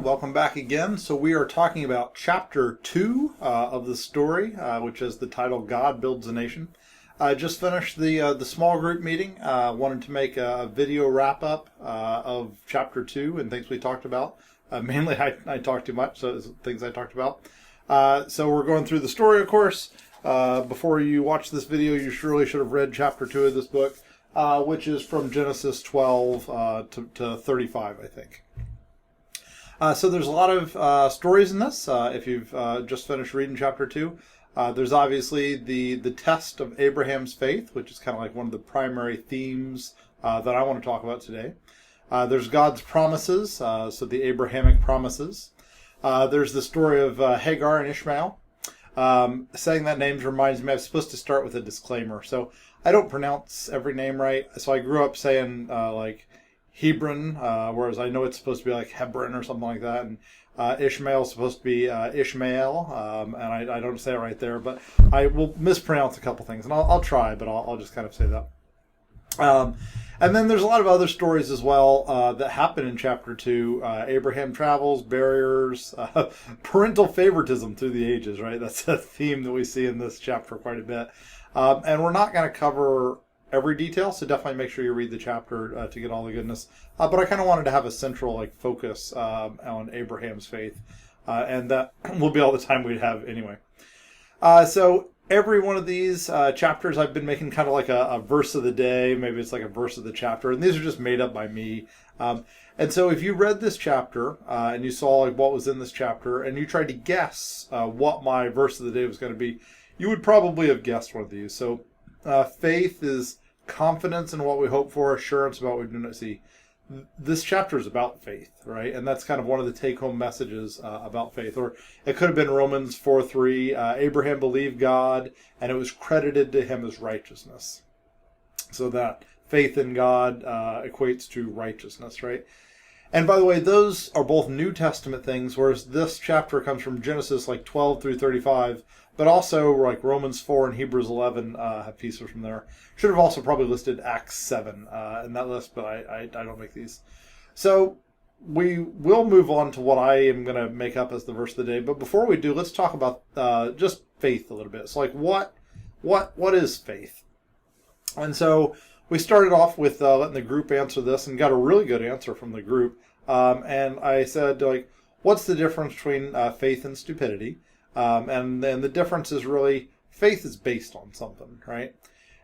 welcome back again. So we are talking about chapter 2 of the story, which is the title God Builds a Nation. I just finished the small group meeting. Wanted to make a video wrap-up of chapter 2 and things we talked about. Mainly I talked too much, so it's things I talked about. So we're going through the story, of course. Before you watch this video, you surely should have read chapter 2 of this book, which is from Genesis 12 to 35, I think. So there's a lot of stories in this. If you've just finished reading chapter 2, there's obviously the test of Abraham's faith, which is kind of like one of the primary themes that I want to talk about today. There's God's promises, so the Abrahamic promises. There's the story of Hagar and Ishmael. Saying that name reminds me, I'm supposed to start with a disclaimer. So I don't pronounce every name right. So I grew up saying like Hebron, whereas I know it's supposed to be like Hebron or something like that. And Ishmael is supposed to be Ishmael, and I don't say it right there, but I will mispronounce a couple things, and I'll try, but I'll just kind of say that. And then there's a lot of other stories as well that happen in chapter 2. Abraham travels, barriers, parental favoritism through the ages, right? That's a theme that we see in this chapter quite a bit. And we're not going to cover every detail, so definitely make sure you read the chapter to get all the goodness. But I kind of wanted to have a central focus on Abraham's faith, and that will be all the time we'd have anyway. So every one of these chapters I've been making kind of like a verse of the day, maybe it's like a verse of the chapter, and these are just made up by me. And so if you read this chapter and you saw what was in this chapter and you tried to guess what my verse of the day was going to be, you would probably have guessed one of these. So faith is confidence in what we hope for, assurance about what we do not see. This chapter is about faith, right? And that's kind of one of the take-home messages about faith. Or it could have been Romans 4:3. Abraham believed God, and it was credited to him as righteousness. So that faith in God equates to righteousness, right? And by the way, those are both New Testament things, whereas this chapter comes from Genesis 12 through 35. But also, Romans 4 and Hebrews 11 have pieces from there. Should have also probably listed Acts 7 in that list, but I don't make these. So we will move on to what I am going to make up as the verse of the day. But before we do, let's talk about just faith a little bit. So what is faith? And so we started off with letting the group answer this and got a really good answer from the group. And I said, what's the difference between faith and stupidity? And then the difference is really faith is based on something, right?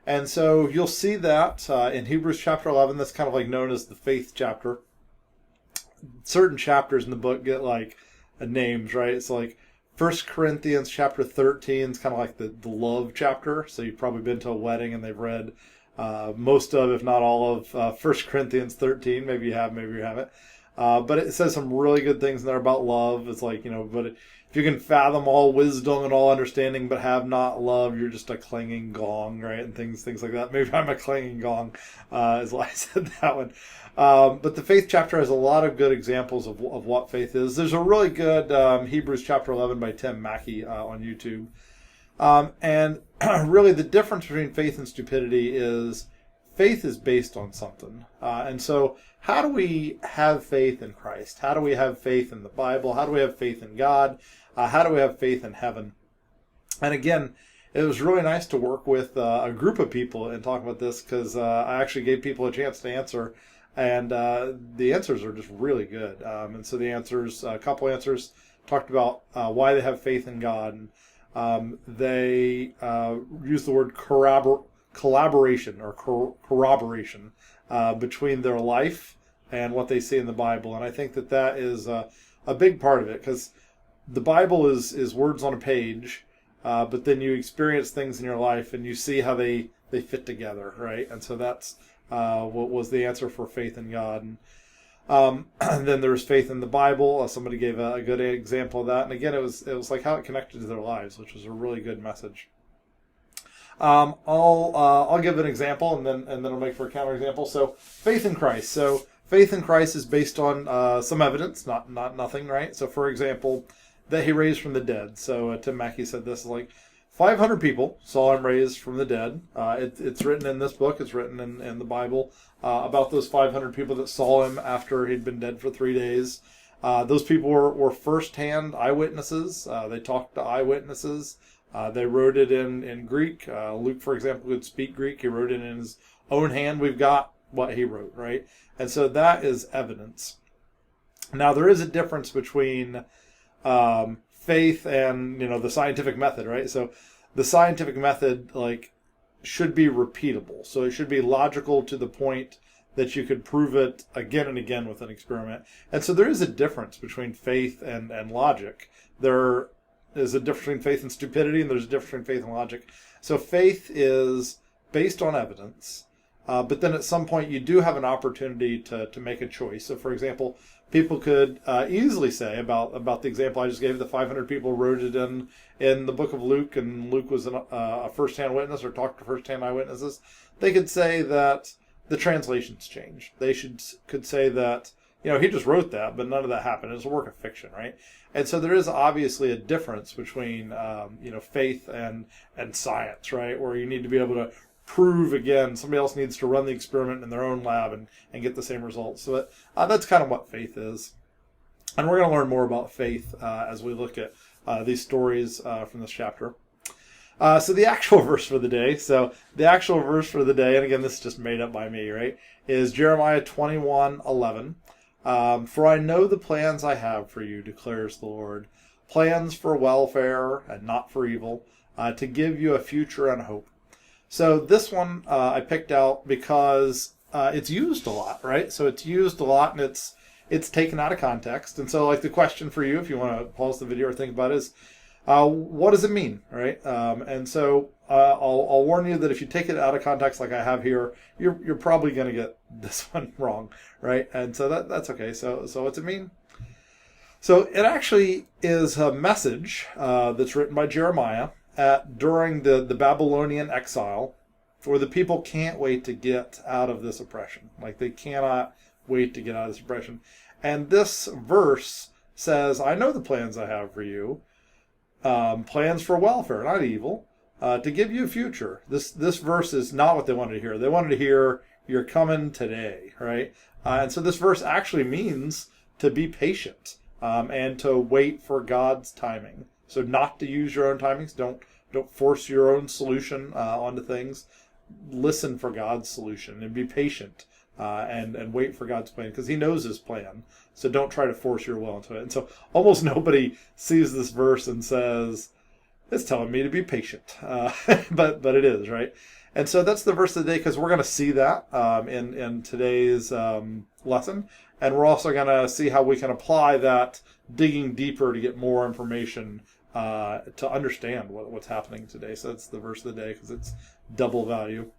And so you'll see that in Hebrews chapter 11, that's kind of known as the faith chapter. Certain chapters in the book get names, right? It's 1 Corinthians chapter 13 is kind of the love chapter. So you've probably been to a wedding and they've read most of, if not all of, 1 Corinthians 13. Maybe you have, maybe you haven't. But it says some really good things in there about love. It's but if you can fathom all wisdom and all understanding, but have not love, you're just a clanging gong, right? And things like that. Maybe I'm a clanging gong, is why I said that one. But the faith chapter has a lot of good examples of what faith is. There's a really good Hebrews chapter 11 by Tim Mackey on YouTube. And really the difference between faith and stupidity is faith is based on something. And so how do we have faith in Christ? How do we have faith in the Bible? How do we have faith in God? How do we have faith in heaven? And again, it was really nice to work with a group of people and talk about this because I actually gave people a chance to answer. And the answers are just really good. And so the answers, a couple answers, talked about why they have faith in God. And they use the word collaboration or corroboration between their life and what they see in the Bible. And I think that is a big part of it because the Bible is words on a page, but then you experience things in your life and you see how they fit together, right? And so that's what was the answer for faith in God. And then there's faith in the Bible. Somebody gave a good example of that. And again, it was how it connected to their lives, which was a really good message. I'll give an example and then I'll make for a counterexample. So faith in Christ. So faith in Christ is based on some evidence, not nothing, right? So for example, that he raised from the dead. So Tim Mackey said this 500 people saw him raised from the dead. It's written in this book. It's written in the Bible about those 500 people that saw him after he'd been dead for 3 days. Those people were first-hand eyewitnesses. They talked to eyewitnesses. They wrote it in Greek. Luke, for example, could speak Greek. He wrote it in his own hand. We've got what he wrote, right? And so that is evidence. Now, there is a difference between faith and, the scientific method, right? So the scientific method, should be repeatable. So it should be logical to the point that you could prove it again and again with an experiment. And so there is a difference between faith and logic. There is a difference between faith and stupidity, and there's a difference between faith and logic. So faith is based on evidence, but then at some point you do have an opportunity to make a choice. So for example, people could easily say about the example I just gave, the 500 people wrote it in the book of Luke, and Luke was a first-hand witness or talked to first-hand eyewitnesses. They could say that the translations changed. They could say that, he just wrote that, but none of that happened. It was a work of fiction, right? And so there is obviously a difference between, faith and science, right? Where you need to be able to prove again. Somebody else needs to run the experiment in their own lab and get the same results. So that's kind of what faith is. And we're going to learn more about faith as we look at these stories from this chapter. So the actual verse for the day. So the actual verse for the day, and again, this is just made up by me, right? Is Jeremiah 21:11. For I know the plans I have for you, declares the Lord. Plans for welfare and not for evil, to give you a future and hope. So this one I picked out because it's used a lot, right? So it's used a lot, and it's taken out of context. And so the question for you, if you want to pause the video or think about it, is what does it mean, right? And so I'll warn you that if you take it out of context like I have here, you're probably going to get this one wrong, right? And so that's okay. So what's it mean? So it actually is a message that's written by Jeremiah during the Babylonian exile, where the people can't wait to get out of this oppression. They cannot wait to get out of this oppression. And this verse says, I know the plans I have for you, plans for welfare, not evil, to give you a future. This verse is not what they wanted to hear. They wanted to hear, you're coming today, right? And so this verse actually means to be patient and to wait for God's timing. So not to use your own timings. Don't force your own solution onto things. Listen for God's solution and be patient and wait for God's plan, because he knows his plan. So don't try to force your will into it. And so almost nobody sees this verse and says, it's telling me to be patient. But it is, right? And so that's the verse of the day, because we're going to see that in today's lesson. And we're also going to see how we can apply that, digging deeper to get more information to understand what's happening today. So that's the verse of the day, because it's double value.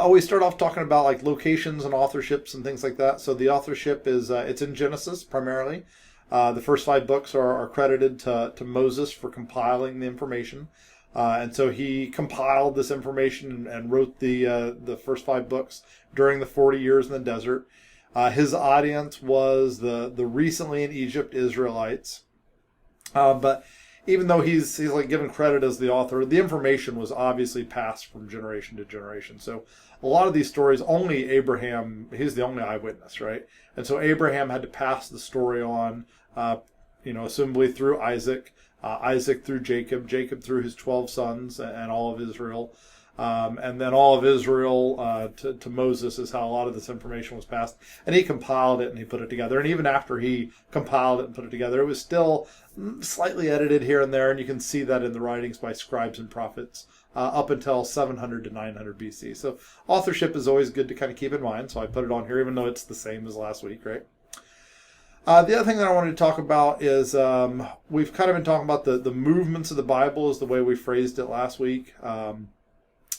We start off talking about locations and authorships and things like that. So the authorship is it's in Genesis primarily. The first 5 books are credited to Moses for compiling the information, and so he compiled this information and wrote the first 5 books during the 40 years in the desert. His audience was the recently in Egypt Israelites, but even though he's given credit as the author, the information was obviously passed from generation to generation. So a lot of these stories, only Abraham, he's the only eyewitness, right? And so Abraham had to pass the story on, assumably through Isaac, Isaac through Jacob, Jacob through his 12 sons and all of Israel. And then all of Israel to Moses is how a lot of this information was passed. And he compiled it and he put it together. And even after he compiled it and put it together, it was still slightly edited here and there. And you can see that in the writings by scribes and prophets up until 700 to 900 BC. So authorship is always good to kind of keep in mind. So I put it on here, even though it's the same as last week, right? The other thing that I wanted to talk about is we've kind of been talking about the movements of the Bible is the way we phrased it last week.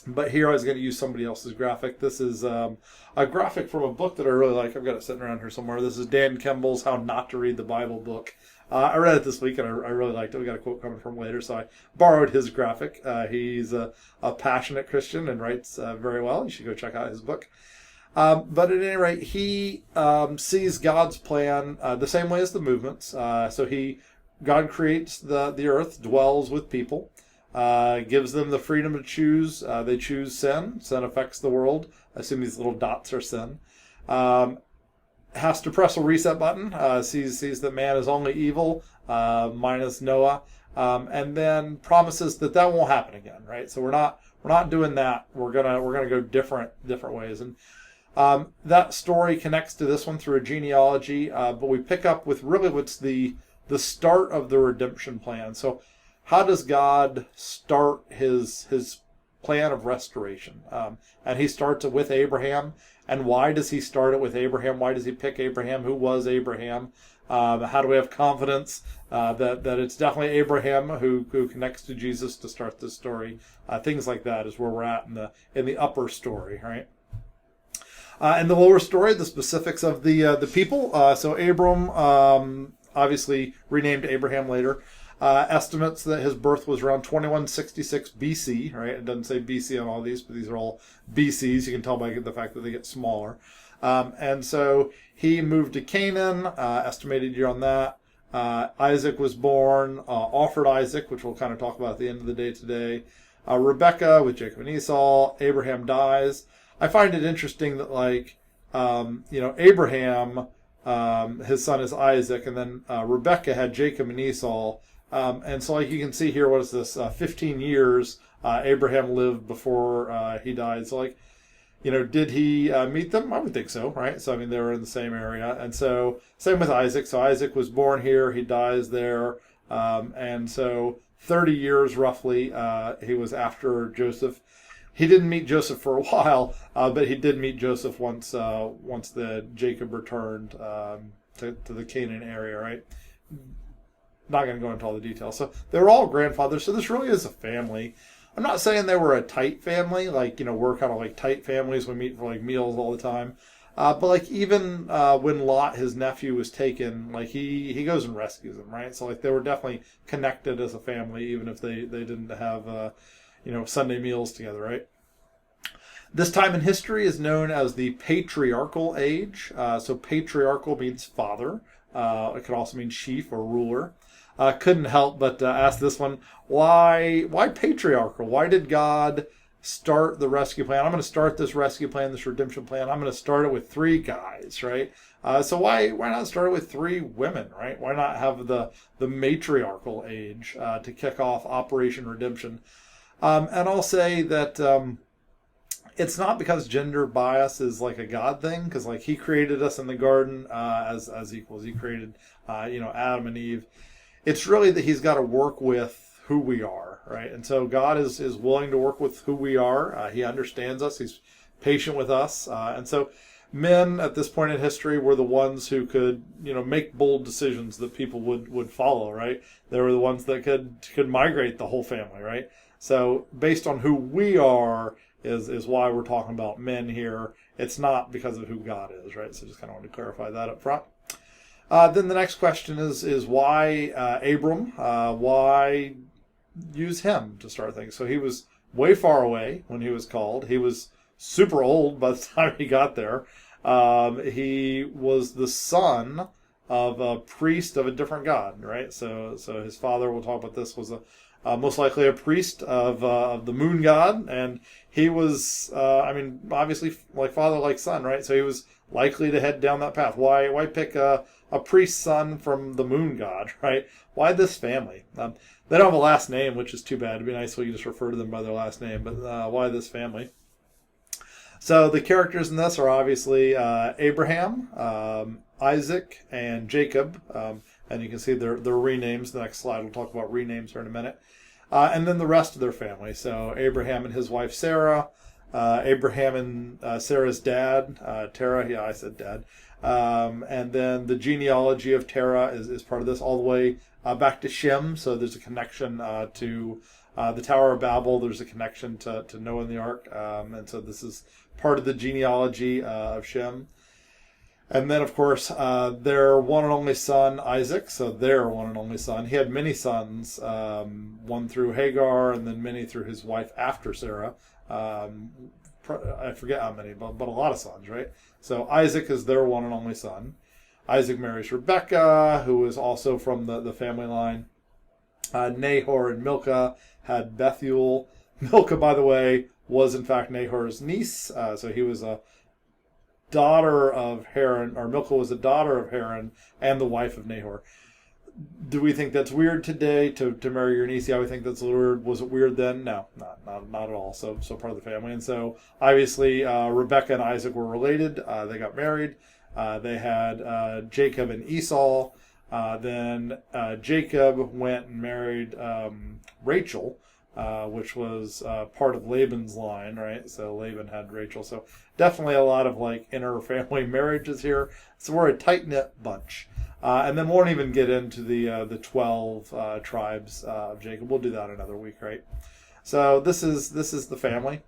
But here I was going to use somebody else's graphic. This is a graphic from a book that I really like. I've got it sitting around here somewhere. This is Dan Kimball's How Not to Read the Bible book. I read it this week and I really liked it. We got a quote coming from later, so I borrowed his graphic. He's a passionate Christian and writes very well. You should go check out his book. But at any rate, he sees God's plan the same way as the movements. God creates the earth, dwells with people. Gives them the freedom to choose. They choose sin. Sin affects the world. I assume these little dots are sin. has to press a reset button, sees that man is only evil, minus Noah, and then promises that won't happen again, right? So we're not doing that. We're gonna go different ways, and that story connects to this one through a genealogy, but we pick up with really what's the start of the redemption plan. So how does God start his plan of restoration? And he starts it with Abraham. And why does he start it with Abraham? Why does he pick Abraham? Who was Abraham? How do we have confidence that it's definitely Abraham who connects to Jesus to start this story? Things like that is where we're at in the upper story, right? In the lower story, the specifics of the people. So Abram, obviously renamed Abraham later. Estimates that his birth was around 2166 BC, right? It doesn't say BC on all these, but these are all BCs. You can tell by the fact that they get smaller. And so he moved to Canaan, estimated year on that. Isaac was born, offered Isaac, which we'll kind of talk about at the end of the day today. Rebekah with Jacob and Esau. Abraham dies. I find it interesting that, Abraham, his son is Isaac, and then Rebekah had Jacob and Esau. And so, you can see here, what is this? 15 years Abraham lived before he died. So, did he meet them? I would think so, right? So, they were in the same area. And so, same with Isaac. So, Isaac was born here. He dies there. And so, 30 years roughly, he was after Joseph. He didn't meet Joseph for a while, but he did meet Joseph once the Jacob returned to the Canaan area, right? Not going to go into all the details. So they're all grandfathers. So this really is a family. I'm not saying they were a tight family, we're kind of like tight families. We meet for meals all the time. But even when Lot, his nephew, was taken, he goes and rescues him, right? So they were definitely connected as a family, even if they didn't have Sunday meals together, right? This time in history is known as the Patriarchal Age. So patriarchal means father. It could also mean chief or ruler. Couldn't help but ask this one, why patriarchal? Why did God start the rescue plan? I'm going to start this rescue plan, this redemption plan. I'm going to start it with 3 guys, right? So why not start it with 3 women, right? Why not have the matriarchal age to kick off Operation Redemption? And I'll say that it's not because gender bias is a God thing, because he created us in the garden as equals. He created Adam and Eve. It's really that he's got to work with who we are, right? And so God is willing to work with who we are. He understands us. He's patient with us. And so men at this point in history were the ones who could, make bold decisions that people would follow, right? They were the ones that could migrate the whole family, right? So based on who we are is why we're talking about men here. It's not because of who God is, right? So just kind of wanted to clarify that up front. Then the next question is why Abram? Why use him to start things? So he was way far away when he was called. He was super old by the time he got there. He was the son of a priest of a different god, right? So his father, we'll talk about this, was most likely a priest of the moon god, and he was, obviously like father, like son, right? So he was likely to head down that path. Why pick a priest's son from the moon god, right? Why this family? They don't have a last name, which is too bad. It'd be nice if you just refer to them by their last name, but why this family? So the characters in this are obviously Abraham, Isaac, and Jacob. And you can see their renames. The next slide, we'll talk about renames here in a minute. And then the rest of their family. So Abraham and his wife Sarah, Abraham and Sarah's dad, Terah. Yeah, I said dad. And then the genealogy of Terah is part of this, all the way back to Shem. So there's a connection to the Tower of Babel. There's a connection to Noah and the Ark. And so this is part of the genealogy of Shem. And then, of course, their one and only son, Isaac. So their one and only son. He had many sons, one through Hagar and then many through his wife after Sarah. I forget how many, but a lot of sons, right? So Isaac is their one and only son. Isaac marries Rebekah, who is also from the family line. Nahor and Milcah had Bethuel. Milcah, by the way, was in fact Nahor's niece. So he was daughter of Haran, or Milcah was the daughter of Haran and the wife of Nahor. Do we think that's weird today to marry your niece? Yeah, we think that's a little weird. Was it weird then? No, not at all. So part of the family. And so obviously Rebecca and Isaac were related. They got married. They had Jacob and Esau. Then Jacob went and married Rachel, which was part of Laban's line, right? So Laban had Rachel. So definitely a lot of like inter-family marriages here. So we're a tight-knit bunch. And then we won't even get into the 12 tribes of Jacob. We'll do that another week, right? So this is the family.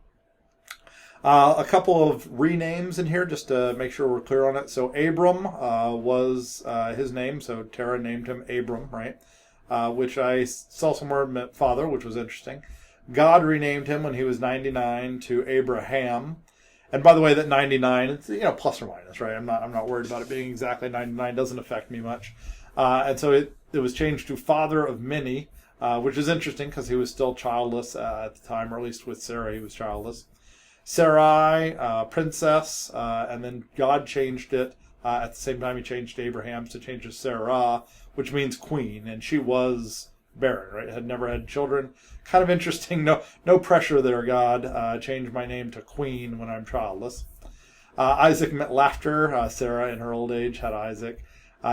A couple of renames in here just to make sure we're clear on it. So Abram was his name. So Terah named him Abram, right? Which I saw somewhere meant father, which was interesting. God renamed him when he was 99 to Abraham. And by the way, that 99, it's plus or minus, right? I'm not worried about it being exactly 99. It doesn't affect me much. And so it was changed to father of many, which is interesting because he was still childless at the time, or at least with Sarah, he was childless. Sarai, princess, and then God changed it. At the same time, he changed Abraham's to change to Sarah, which means queen, and she was barren, right? Had never had children. Kind of interesting. No pressure there, God. Changed my name to queen when I'm childless. Isaac meant laughter. Sarah, in her old age, had Isaac.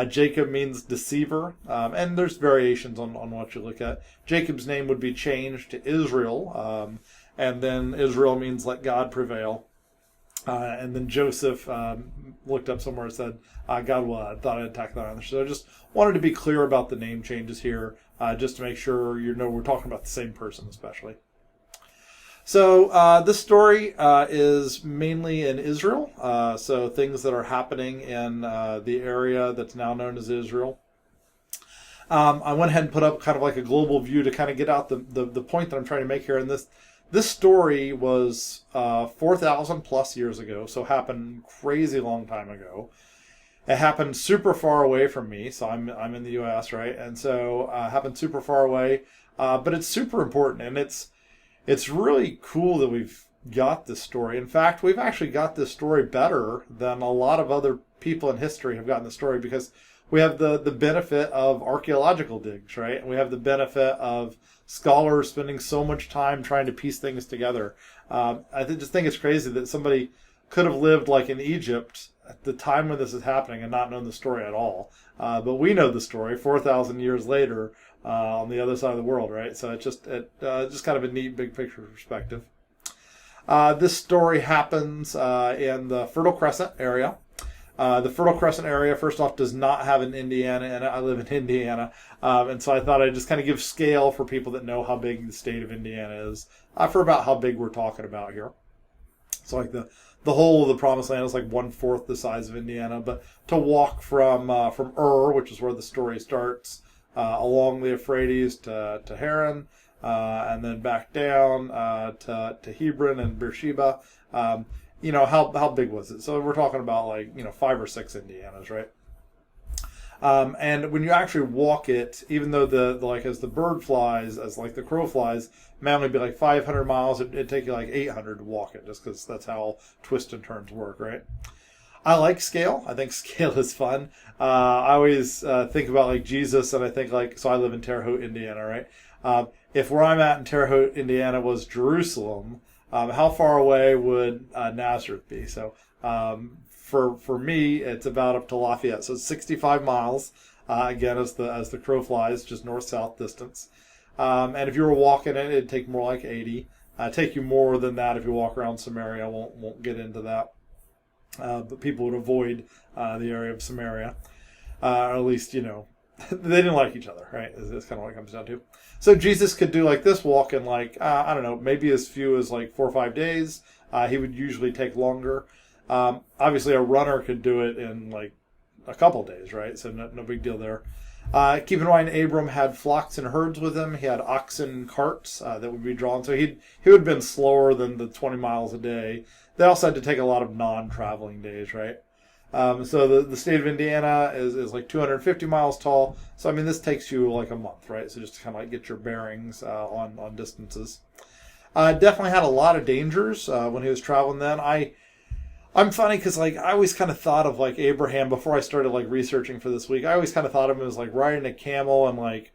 Jacob means deceiver, and there's variations on what you look at. Jacob's name would be changed to Israel, and then Israel means let God prevail. And then Joseph looked up somewhere and said, God thought I'd tack that on. So I just wanted to be clear about the name changes here, just to make sure we're talking about the same person especially. So this story is mainly in Israel, so things that are happening in the area that's now known as Israel. I went ahead and put up kind of like a global view to kind of get out the point that I'm trying to make here. And this story was 4,000 plus years ago, so happened crazy long time ago. It happened super far away from me, so I'm in the U.S., right? And so happened super far away, but it's super important, and it's really cool that we've got this story. In fact, we've actually got this story better than a lot of other people in history have gotten the story, because we have the benefit of archaeological digs, right? And we have the benefit of scholars spending so much time trying to piece things together. I just think it's crazy that somebody could have lived like in Egypt at the time when this is happening and not known the story at all. But we know the story 4,000 years later on the other side of the world, right? So it's just kind of a neat big picture perspective. This story happens in the Fertile Crescent area. The Fertile Crescent area, first off, does not have an Indiana, and I live in Indiana. And so I thought I'd just kind of give scale for people that know how big the state of Indiana is, for about how big we're talking about here. So like the whole of the Promised Land is like 1/4 the size of Indiana. But to walk from which is where the story starts, along the Euphrates to Haran, and then back down to Hebron and Beersheba, how big was it? So we're talking about 5 or 6 Indianas, right? And when you actually walk it, even though as the bird flies, as like the crow flies, it may only be like 500 miles. It'd take you like 800 to walk it, just because that's how twists and turns work, right? I like scale. I think scale is fun. I always think about like Jesus, and I think so I live in Terre Haute, Indiana, right? If where I'm at in Terre Haute, Indiana was Jerusalem, how far away would Nazareth be? So for me, it's about up to Lafayette. So it's 65 miles, again, as the crow flies, just north-south distance. And if you were walking it, it'd take more like 80. Take you more than that if you walk around Samaria. Won't get into that. But people would avoid the area of Samaria. Or at least, they didn't like each other, right? It's kind of what it comes down to. So Jesus could do like this walk in I don't know, maybe as few as 4 or 5 days. He would usually take longer. Obviously, a runner could do it in a couple days, right? So no big deal there. Keep in mind, Abram had flocks and herds with him. He had oxen and carts that would be drawn. So he would have been slower than the 20 miles a day. They also had to take a lot of non-traveling days, right? So the state of Indiana is like 250 miles tall. So, this takes you like a month, right? So just to kind of get your bearings on distances. Definitely had a lot of dangers when he was traveling then. I'm funny because like I always kind of thought of like Abraham before I started like researching for this week. I always kind of thought of him as like riding a camel and like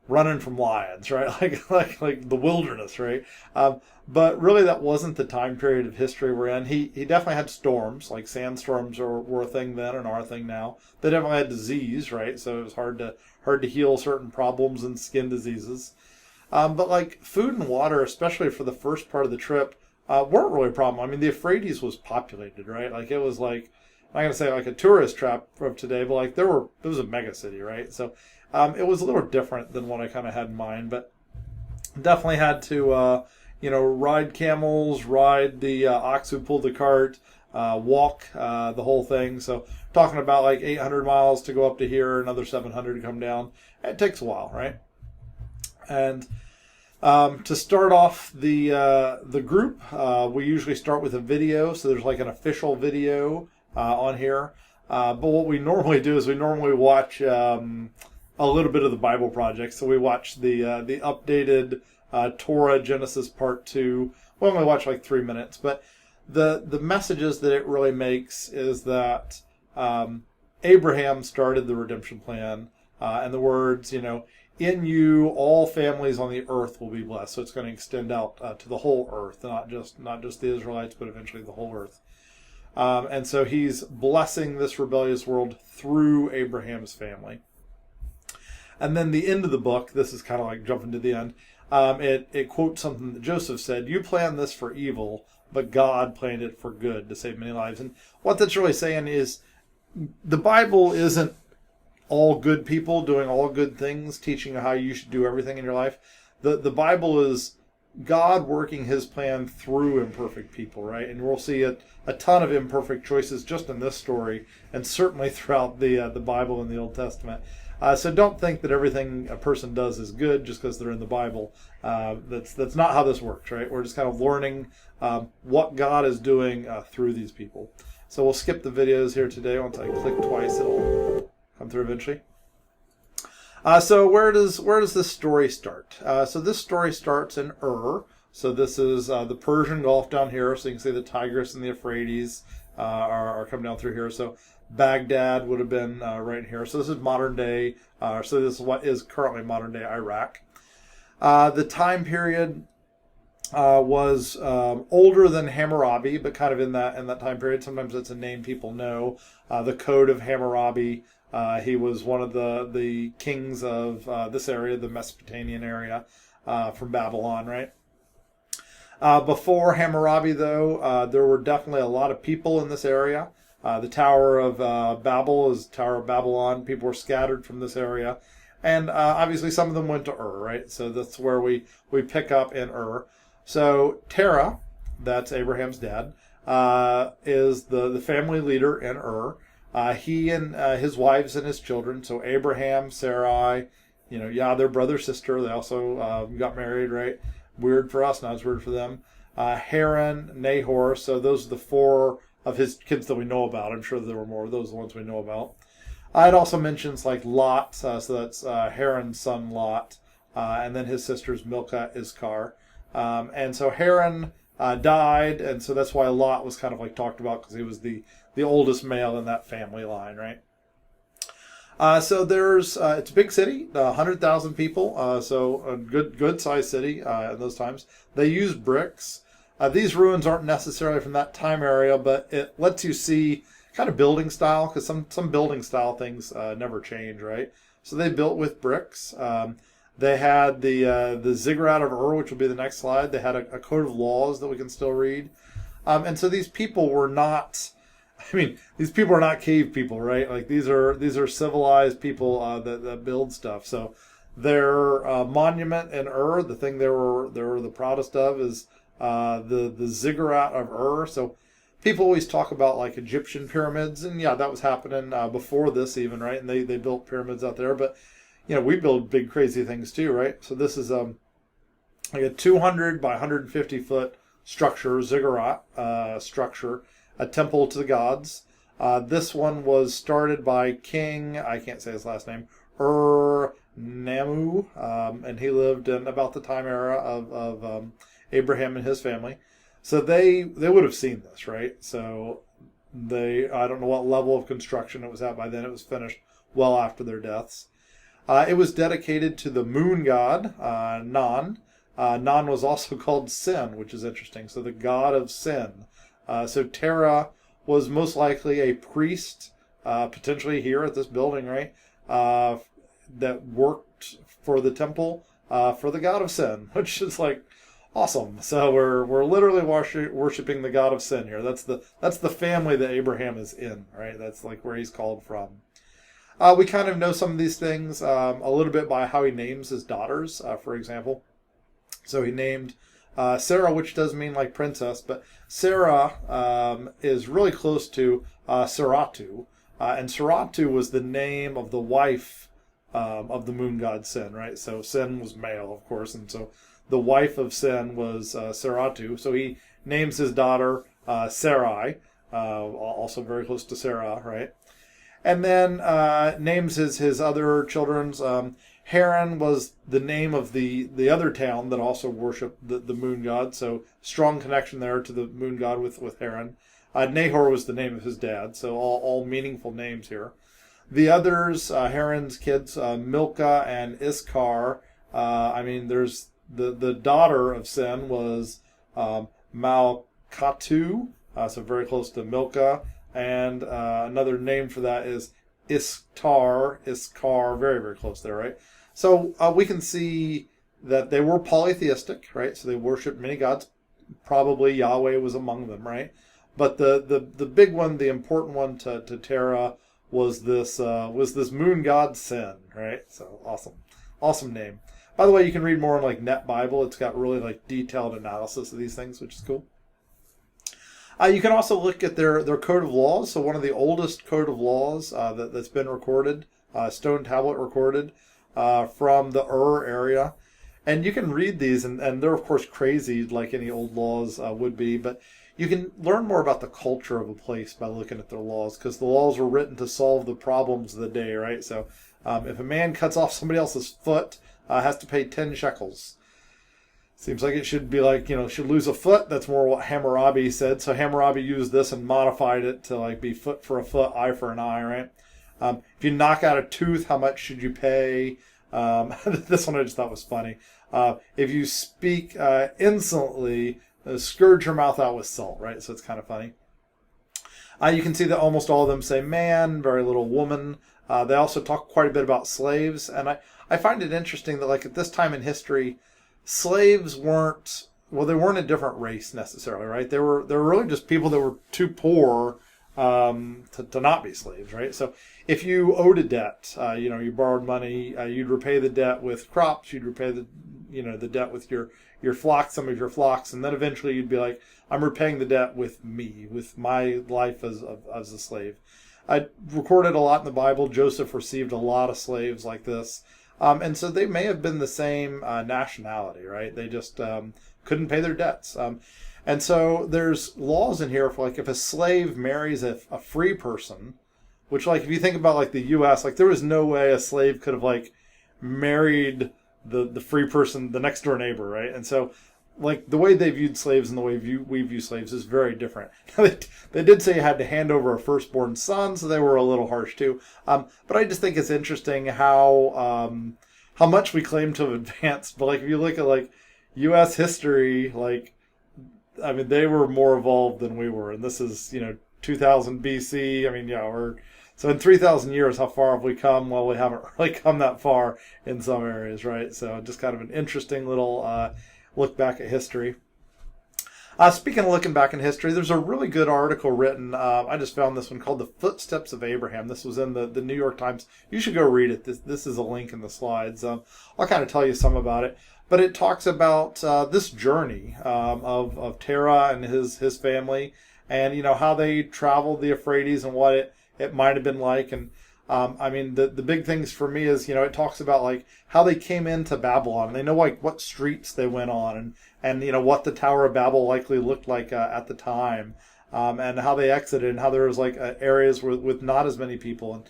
running from lions, right? Like the wilderness, right? But really, that wasn't the time period of history we're in. He definitely had storms, like sandstorms were a thing then and are a thing now. They definitely had disease, right? So it was hard to heal certain problems and skin diseases. But like food and water, especially for the first part of the trip, weren't really a problem. I mean, the Euphrates was populated, right? Like it was like I'm not gonna say like a tourist trap of today, but like it was a mega city, right? So it was a little different than what I kind of had in mind, but definitely had to ride camels, ride the ox who pulled the cart, walk the whole thing. So talking about like 800 miles to go up to here, another 700 to come down. It takes a while, right? And to start off the group, we usually start with a video. So there's like an official video on here. But what we normally do is we normally watch a little bit of the Bible Project. So we watch the updated Torah Genesis Part 2. We only watch like 3 minutes. But the messages that it really makes is that Abraham started the redemption plan. And the words, in you, all families on the earth will be blessed. So it's going to extend out to the whole earth, not just the Israelites, but eventually the whole earth. And so he's blessing this rebellious world through Abraham's family. And then the end of the book, this is kind of like jumping to the end, it quotes something that Joseph said, "You planned this for evil, but God planned it for good to save many lives." And what that's really saying is the Bible isn't all good people doing all good things, teaching how you should do everything in your life. The Bible is God working his plan through imperfect people, right? And we'll see a ton of imperfect choices just in this story, and certainly throughout the Bible and the Old Testament. So don't think that everything a person does is good just because they're in the Bible. That's not how this works, right? We're just kind of learning what God is doing through these people. So we'll skip the videos here today. Once I click twice, it'll come through eventually. So where does this story start? So this story starts in Ur. So this is the Persian Gulf down here. So you can see the Tigris and the Euphrates are coming down through here. So Baghdad would have been right in here. So this is modern day. So this is what is currently modern day Iraq. The time period was older than Hammurabi, but kind of in that time period. Sometimes it's a name people know. The Code of Hammurabi. He was one of the kings of this area, the Mesopotamian area, from Babylon, right? Before Hammurabi, though, there were definitely a lot of people in this area. The Tower of Babel is the Tower of Babylon. People were scattered from this area. And obviously some of them went to Ur, right? So that's where we pick up in Ur. So Terah, that's Abraham's dad, is the family leader in Ur. He and his wives and his children, so Abraham, Sarai, they're brother, sister. They also got married, right? Weird for us, not as weird for them. Haran, Nahor, so those are the 4 of his kids that we know about. I'm sure there were more. Those are the ones we know about. It also mentions like Lot, so that's Haran's son Lot, and then his sisters Milcah, Iscar. And so Haran died, and so that's why Lot was kind of like talked about, because he was the oldest male in that family line, right? So there's it's a big city, 100,000 people, so a good sized city in those times. They use bricks. These ruins aren't necessarily from that time area, but it lets you see kind of building style, because some building style things never change, right? So they built with bricks. They had the ziggurat of Ur, which will be the next slide. They had a code of laws that we can still read. And so these people were not, these people are not cave people, right? Like these are civilized people that build stuff. So their monument in Ur, the thing they were the proudest of is the ziggurat of Ur. So people always talk about like Egyptian pyramids, and yeah, that was happening before this even, right? And they built pyramids out there, but we build big crazy things too, right? So this is like a 200 by 150 foot structure, ziggurat structure, a temple to the gods. This one was started by King, I can't say his last name, Namu, and he lived in about the time era of Abraham and his family. So they would have seen this, right? So I don't know what level of construction it was at by then. It was finished well after their deaths. It was dedicated to the moon god, Nan. Nan was also called Sin, which is interesting. So the god of sin. So Terah was most likely a priest, potentially here at this building, right? That worked for the temple for the god of sin, which is like awesome. So we're literally worshiping the god of sin here. That's the family that Abraham is in, right? That's like where he's called from. We kind of know some of these things a little bit by how he names his daughters, for example. So he named Sarah, which does mean like princess, but Sarah is really close to Saratu. And Saratu was the name of the wife of the moon god Sin, right? So Sin was male, of course, and so the wife of Sin was Saratu. So he names his daughter Sarai, also very close to Sarah, right? And then names his other children's. Haran was the name of the other town that also worshipped the moon god, so strong connection there to the moon god with Haran. Nahor was the name of his dad, so all meaningful names here. The others, Haran's kids, Milcah and Iskar. There's the daughter of Sin was Malkatu, so very close to Milcah, and another name for that is Iskar, very, very close there, right? So we can see that they were polytheistic, right? So they worshipped many gods. Probably Yahweh was among them, right? But the big one, the important one to Terah was this moon god Sin, right? So awesome name. By the way, you can read more on like Net Bible. It's got really like detailed analysis of these things, which is cool. You can also look at their code of laws. So one of the oldest code of laws that's been recorded, stone tablet recorded from the Ur area. And you can read these, and they're of course crazy like any old laws would be, but you can learn more about the culture of a place by looking at their laws, because the laws were written to solve the problems of the day, right? So if a man cuts off somebody else's foot, has to pay 10 shekels. Seems like it should be like, should lose a foot. That's more what Hammurabi said. So Hammurabi used this and modified it to like be foot for a foot, eye for an eye, right? If you knock out a tooth, how much should you pay? This one I just thought was funny. If you speak insolently, scourge your mouth out with salt, right? So it's kind of funny. You can see that almost all of them say man, very little woman. They also talk quite a bit about slaves. And I find it interesting that like at this time in history, slaves weren't a different race necessarily, right? They were really just people that were too poor to not be slaves, right? So if you owed a debt, you borrowed money, you'd repay the debt with crops, you'd repay the debt with your flocks, some of your flocks, and then eventually you'd be like, I'm repaying the debt with me, with my life as a slave. I recorded a lot in the Bible. Joseph received a lot of slaves like this. And so they may have been the same nationality, right? They just couldn't pay their debts. And so there's laws in here for like if a slave marries a free person, which like if you think about like the U.S., like there was no way a slave could have like married the free person, the next door neighbor, right? And so like the way they viewed slaves and the way we view slaves is very different. They did say you had to hand over a firstborn son, so they were a little harsh too. But I just think it's interesting how much we claim to have advanced. But like if you look at like U.S. history, like they were more evolved than we were, and this is 2000 BC. So in 3,000 years, how far have we come? Well, we haven't really come that far in some areas, right? So just kind of an interesting little look back at history. Speaking of looking back in history, there's a really good article written. I just found this one called "The Footsteps of Abraham." This was in the New York Times. You should go read it. This is a link in the slides. I'll kind of tell you some about it. But it talks about this journey of Terah and his family, and how they traveled the Euphrates and what it might have been like. And the big things for me is it talks about like how they came into Babylon. They know like what streets they went on, and what the Tower of Babel likely looked like at the time, and how they exited, and how there was like areas with not as many people,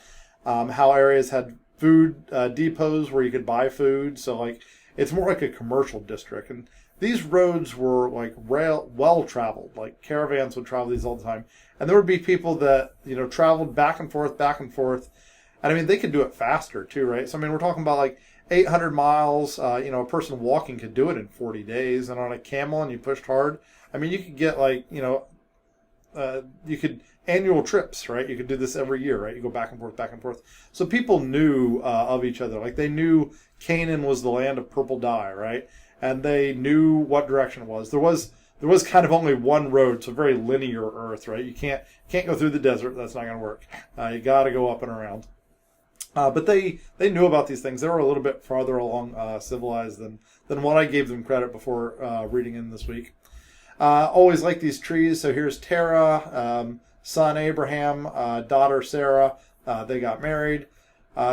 and how areas had food depots where you could buy food. So like it's more like a commercial district, and these roads were like well traveled. Like caravans would travel these all the time, And there would be people that, traveled back and forth, and I mean, they could do it faster too, right? So I mean, we're talking about like 800 miles. A person walking could do it in 40 days, and on a camel, and you pushed hard, I mean, you could get like, you could annual trips, right? You could do this every year, right? You go back and forth, back and forth. So people knew of each other. Like they knew Canaan was the land of purple dye, right? And they knew what direction it was. There was kind of only one road, so very linear earth, right? You can't go through the desert. That's not going to work. You got to go up and around. But they knew about these things. They were a little bit farther along civilized than what I gave them credit before reading in this week. Always like these trees. So here's Terah, son Abraham, daughter Sarah. They got married.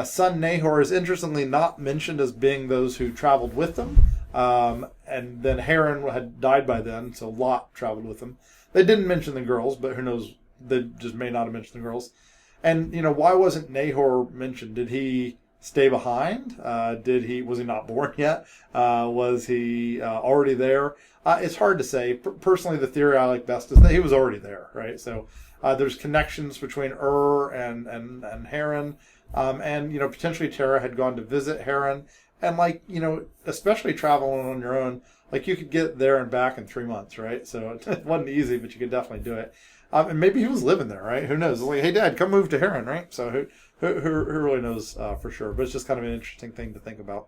Son Nahor is interestingly not mentioned as being those who traveled with them. And then Haran had died by then, so Lot traveled with them. They didn't mention the girls, but who knows? They just may not have mentioned the girls. And, why wasn't Nahor mentioned? Did he stay behind? Was he not born yet? Was he already there? It's hard to say. Personally, the theory I like best is that he was already there, right? So there's connections between and Haran. And potentially Terah had gone to visit Haran. And especially traveling on your own, you could get there and back in 3 months, right? So it wasn't easy, but you could definitely do it. And maybe he was living there, right? Who knows? Like, hey, Dad, come move to Haran, right? So who really knows for sure? But it's just kind of an interesting thing to think about.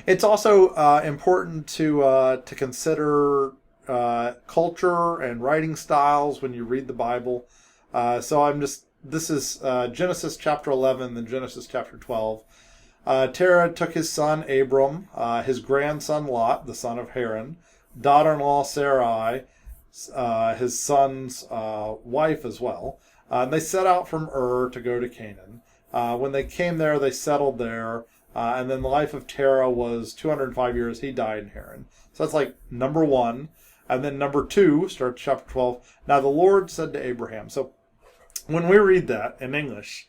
It's also important to consider culture and writing styles when you read the Bible. This is Genesis chapter 11 and Genesis chapter 12. Terah took his son Abram, his grandson Lot, the son of Haran, daughter-in-law Sarai, his son's wife as well. And they set out from Ur to go to Canaan. When they came there, they settled there. And then the life of Terah was 205 years. He died in Haran. So that's number one. And then number two, starts chapter 12. Now the Lord said to Abraham. So when we read that in English,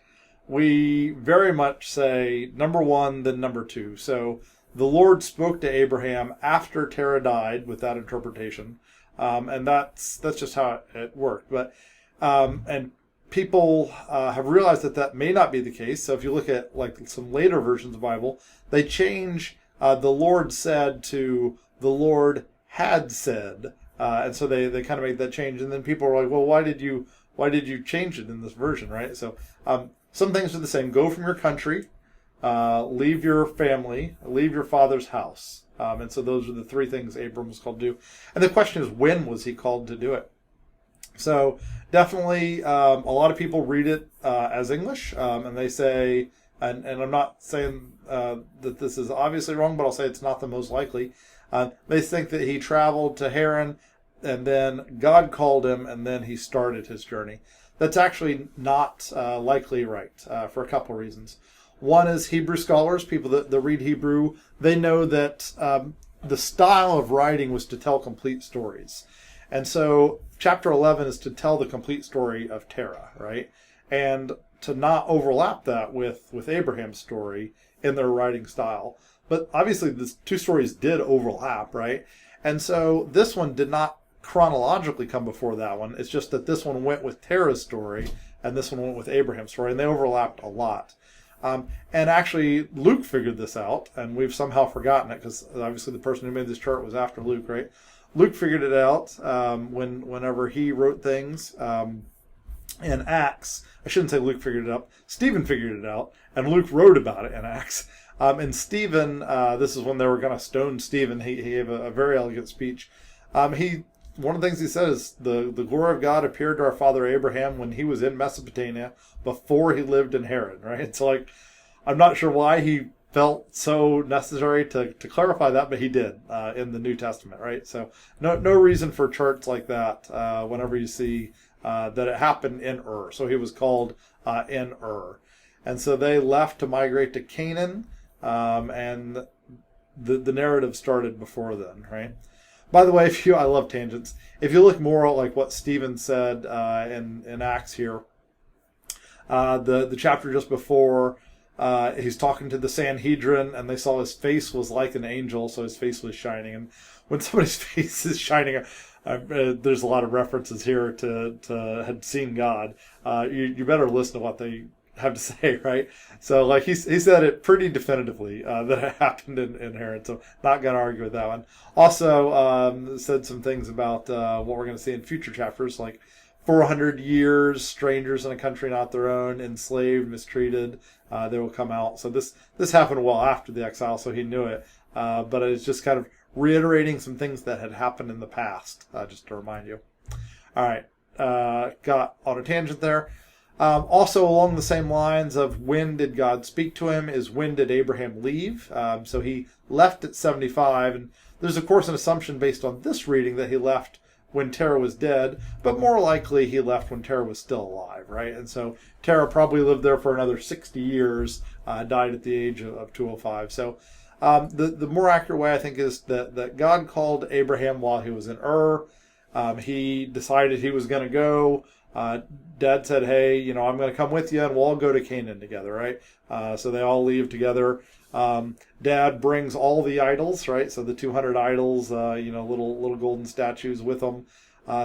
we very much say number one, then number two. So the Lord spoke to Abraham after Terah died with that interpretation. And that's just how it worked. But and people have realized that may not be the case. So if you look at some later versions of the Bible, they change the Lord said to the Lord had said. And so they kind of make that change. And then people are like, well, why did you change it in this version, right? So some things are the same. Go from your country, leave your family, leave your father's house. And so those are the three things Abram was called to do. And the question is, when was he called to do it? So definitely a lot of people read it as English, and they say, and I'm not saying that this is obviously wrong, but I'll say it's not the most likely. They think that he traveled to Haran, and then God called him, and then he started his journey. That's actually not likely right for a couple of reasons. One is Hebrew scholars, people that read Hebrew, they know that the style of writing was to tell complete stories. And so chapter 11 is to tell the complete story of Terah, right? And to not overlap that with Abraham's story in their writing style. But obviously the two stories did overlap, right? And so this one did not chronologically come before that one. It's just that this one went with Terah's story and this one went with Abraham's story, and they overlapped a lot. And actually, Luke figured this out, and we've somehow forgotten it because obviously the person who made this chart was after Luke, right? Luke figured it out whenever he wrote things in Acts. I shouldn't say Luke figured it out. Stephen figured it out, and Luke wrote about it in Acts. And Stephen, this is when they were going to stone Stephen. He gave a very elegant speech. One of the things he said is the glory of God appeared to our father Abraham when he was in Mesopotamia before he lived in Haran, right? It's I'm not sure why he felt so necessary to clarify that, but he did in the New Testament, right? So no reason for charts like that whenever you see that it happened in Ur. So he was called in Ur. And so they left to migrate to Canaan, and the narrative started before then, right? By the way, I love tangents. If you look more like what Stephen said in Acts here, the chapter just before, he's talking to the Sanhedrin, and they saw his face was like an angel, so his face was shining. And when somebody's face is shining, there's a lot of references here to had seen God. You better listen to what they have to say, right? So like he said it pretty definitively that it happened in Haran, so not going to argue with that one. Also said some things about what we're going to see in future chapters, like 400 years, strangers in a country not their own, enslaved, mistreated, they will come out. So this happened well after the exile, so he knew it. But it's just kind of reiterating some things that had happened in the past, just to remind you. All right, got on a tangent there. Also along the same lines of when did God speak to him is when did Abraham leave? So he left at 75, and there's of course an assumption based on this reading that he left when Terah was dead, but more likely he left when Terah was still alive, right? And so Terah probably lived there for another 60 years, died at the age of 205. So the more accurate way, I think, is that God called Abraham while he was in Ur. He decided he was going to go. Dad said, hey, I'm going to come with you and we'll all go to Canaan together, right? So they all leave together. Dad brings all the idols, right? So the 200 idols, little golden statues with them,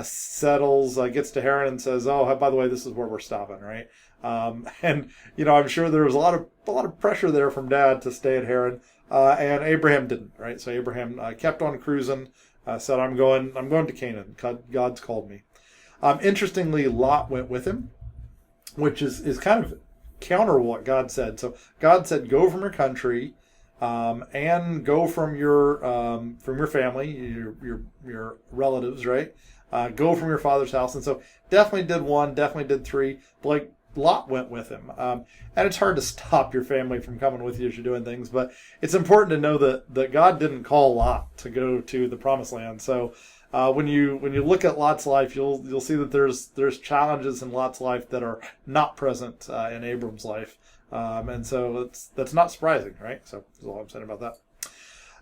settles, gets to Haran and says, oh, by the way, this is where we're stopping, right? And I'm sure there was a lot of pressure there from Dad to stay at Haran, and Abraham didn't, right? So Abraham kept on cruising, said, I'm going to Canaan. God's called me. Interestingly, Lot went with him, which is kind of counter what God said. So God said, go from your country, and go from your family, your relatives, right? Go from your father's house. And so definitely did one, definitely did three. But like Lot went with him. And it's hard to stop your family from coming with you as you're doing things, but it's important to know that God didn't call Lot to go to the promised land. So when you look at Lot's life, you'll see that there's challenges in Lot's life that are not present in Abram's life, and so that's not surprising, right? So that's all I'm saying about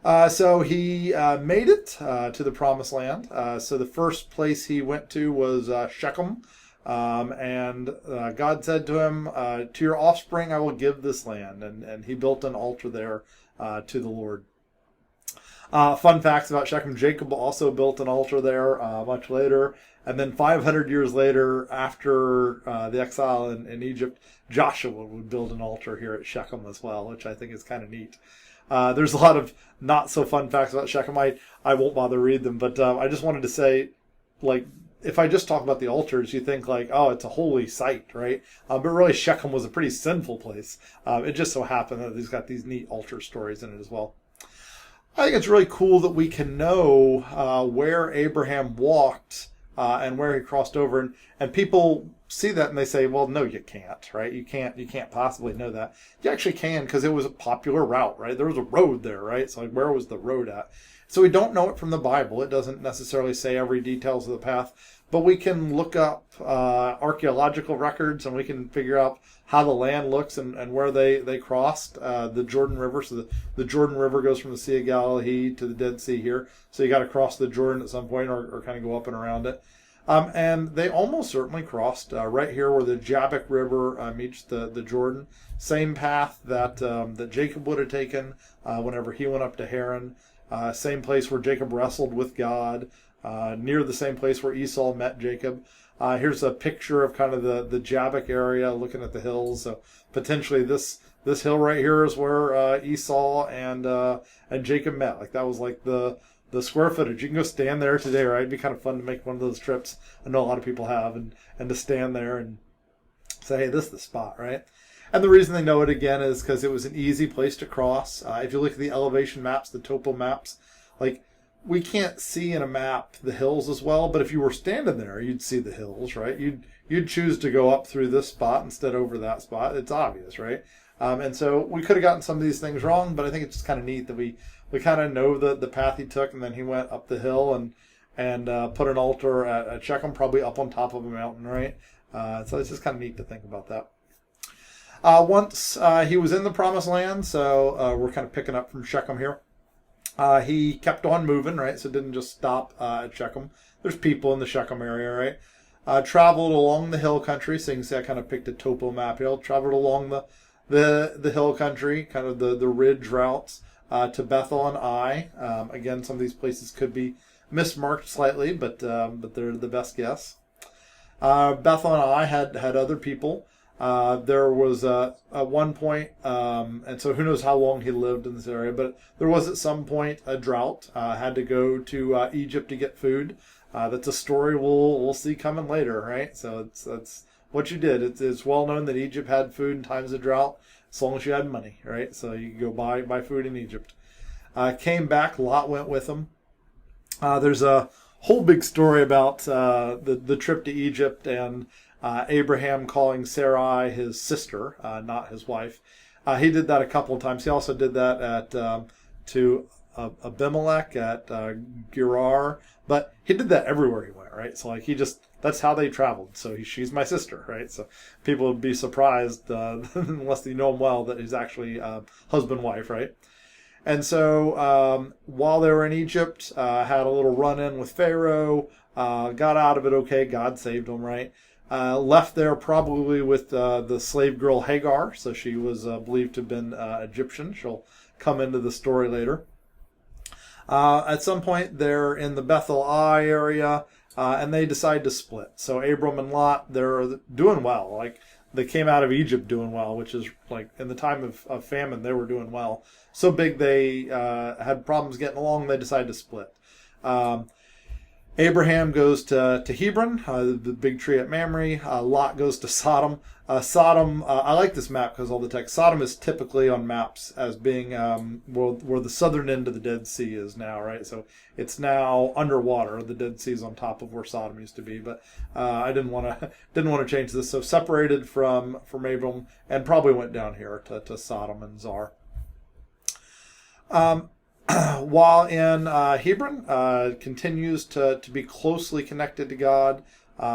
that. So he made it to the promised land. So the first place he went to was Shechem, and God said to him, "To your offspring I will give this land," and he built an altar there to the Lord. Fun facts about Shechem: Jacob also built an altar there much later. And then 500 years later, after the exile in Egypt, Joshua would build an altar here at Shechem as well, which I think is kind of neat. There's a lot of not so fun facts about Shechem. I won't bother to read them, but I just wanted to say, like, if I just talk about the altars, you think like, oh, it's a holy site, right? But really, Shechem was a pretty sinful place. It just so happened that he's got these neat altar stories in it as well. I think it's really cool that we can know where Abraham walked and where he crossed over, and people see that and they say, well, no, you can't, right? You can't possibly know that. You actually can, because it was a popular route, right? There was a road there, right? So like, where was the road at? So we don't know it from the Bible. It doesn't necessarily say every details of the path, but we can look up archaeological records and we can figure out how the land looks and where they crossed the Jordan River. So the Jordan River goes from the Sea of Galilee to the Dead Sea here. So you got to cross the Jordan at some point or kind of go up and around it. And they almost certainly crossed right here where the Jabbok River meets the Jordan. Same path that Jacob would have taken whenever he went up to Haran. Same place where Jacob wrestled with God. Near the same place where Esau met Jacob. Here's a picture of kind of the Jabbok area, looking at the hills. So potentially this hill right here is where Esau and Jacob met. Like that was like the square footage. You can go stand there today, right? It'd be kind of fun to make one of those trips. I know a lot of people have, and to stand there and say, hey, this is the spot, right? And the reason they know it again is because it was an easy place to cross. If you look at the elevation maps, the topo maps, like we can't see in a map the hills as well, but if you were standing there, you'd see the hills, right? You'd choose to go up through this spot instead over that spot. It's obvious, right? And so we could have gotten some of these things wrong, but I think it's just kind of neat that we kind of know the path he took, and then he went up the hill and put an altar at Shechem, probably up on top of a mountain, right? So it's just kind of neat to think about that. Once he was in the promised land, so we're kind of picking up from Shechem here. He kept on moving, right? So it didn't just stop at Shechem. There's people in the Shechem area, right? Traveled along the hill country. So you can see I kind of picked a topo map here. Traveled along the hill country, kind of the ridge routes to Bethel and Ai. Again, some of these places could be mismarked slightly, but they're the best guess. Bethel and I had other people. There was at one point, and so who knows how long he lived in this area, but there was at some point a drought. Had to go to Egypt to get food. That's a story we'll see coming later, right? So that's what you did. It's well known that Egypt had food in times of drought, as long as you had money, right? So you could go buy food in Egypt. Came back. Lot went with him. There's a whole big story about the trip to Egypt and Abraham calling Sarai his sister, not his wife. He did that a couple of times. He also did that at to Abimelech at Gerar, but he did that everywhere he went, right? So like that's how they traveled. So she's my sister, right? So people would be surprised unless they know him well that he's actually husband wife, right? And so while they were in Egypt, had a little run-in with Pharaoh, got out of it okay. God saved them, right? Left there probably with the slave girl Hagar. So she was believed to have been Egyptian. She'll come into the story later. At some point, they're in the Bethel Ai area, and they decide to split. So Abram and Lot, they're doing well. Like, they came out of Egypt doing well, which is like in the time of famine, they were doing well. So big they had problems getting along, they decided to split. Abraham goes to Hebron, the big tree at Mamre. Lot goes to Sodom. Sodom, I like this map because all the text. Sodom is typically on maps as being where the southern end of the Dead Sea is now, right? So it's now underwater. The Dead Sea is on top of where Sodom used to be, but I didn't want to change this. So separated from Abram and probably went down here to Sodom and Zar. While in Hebron, continues to be closely connected to God.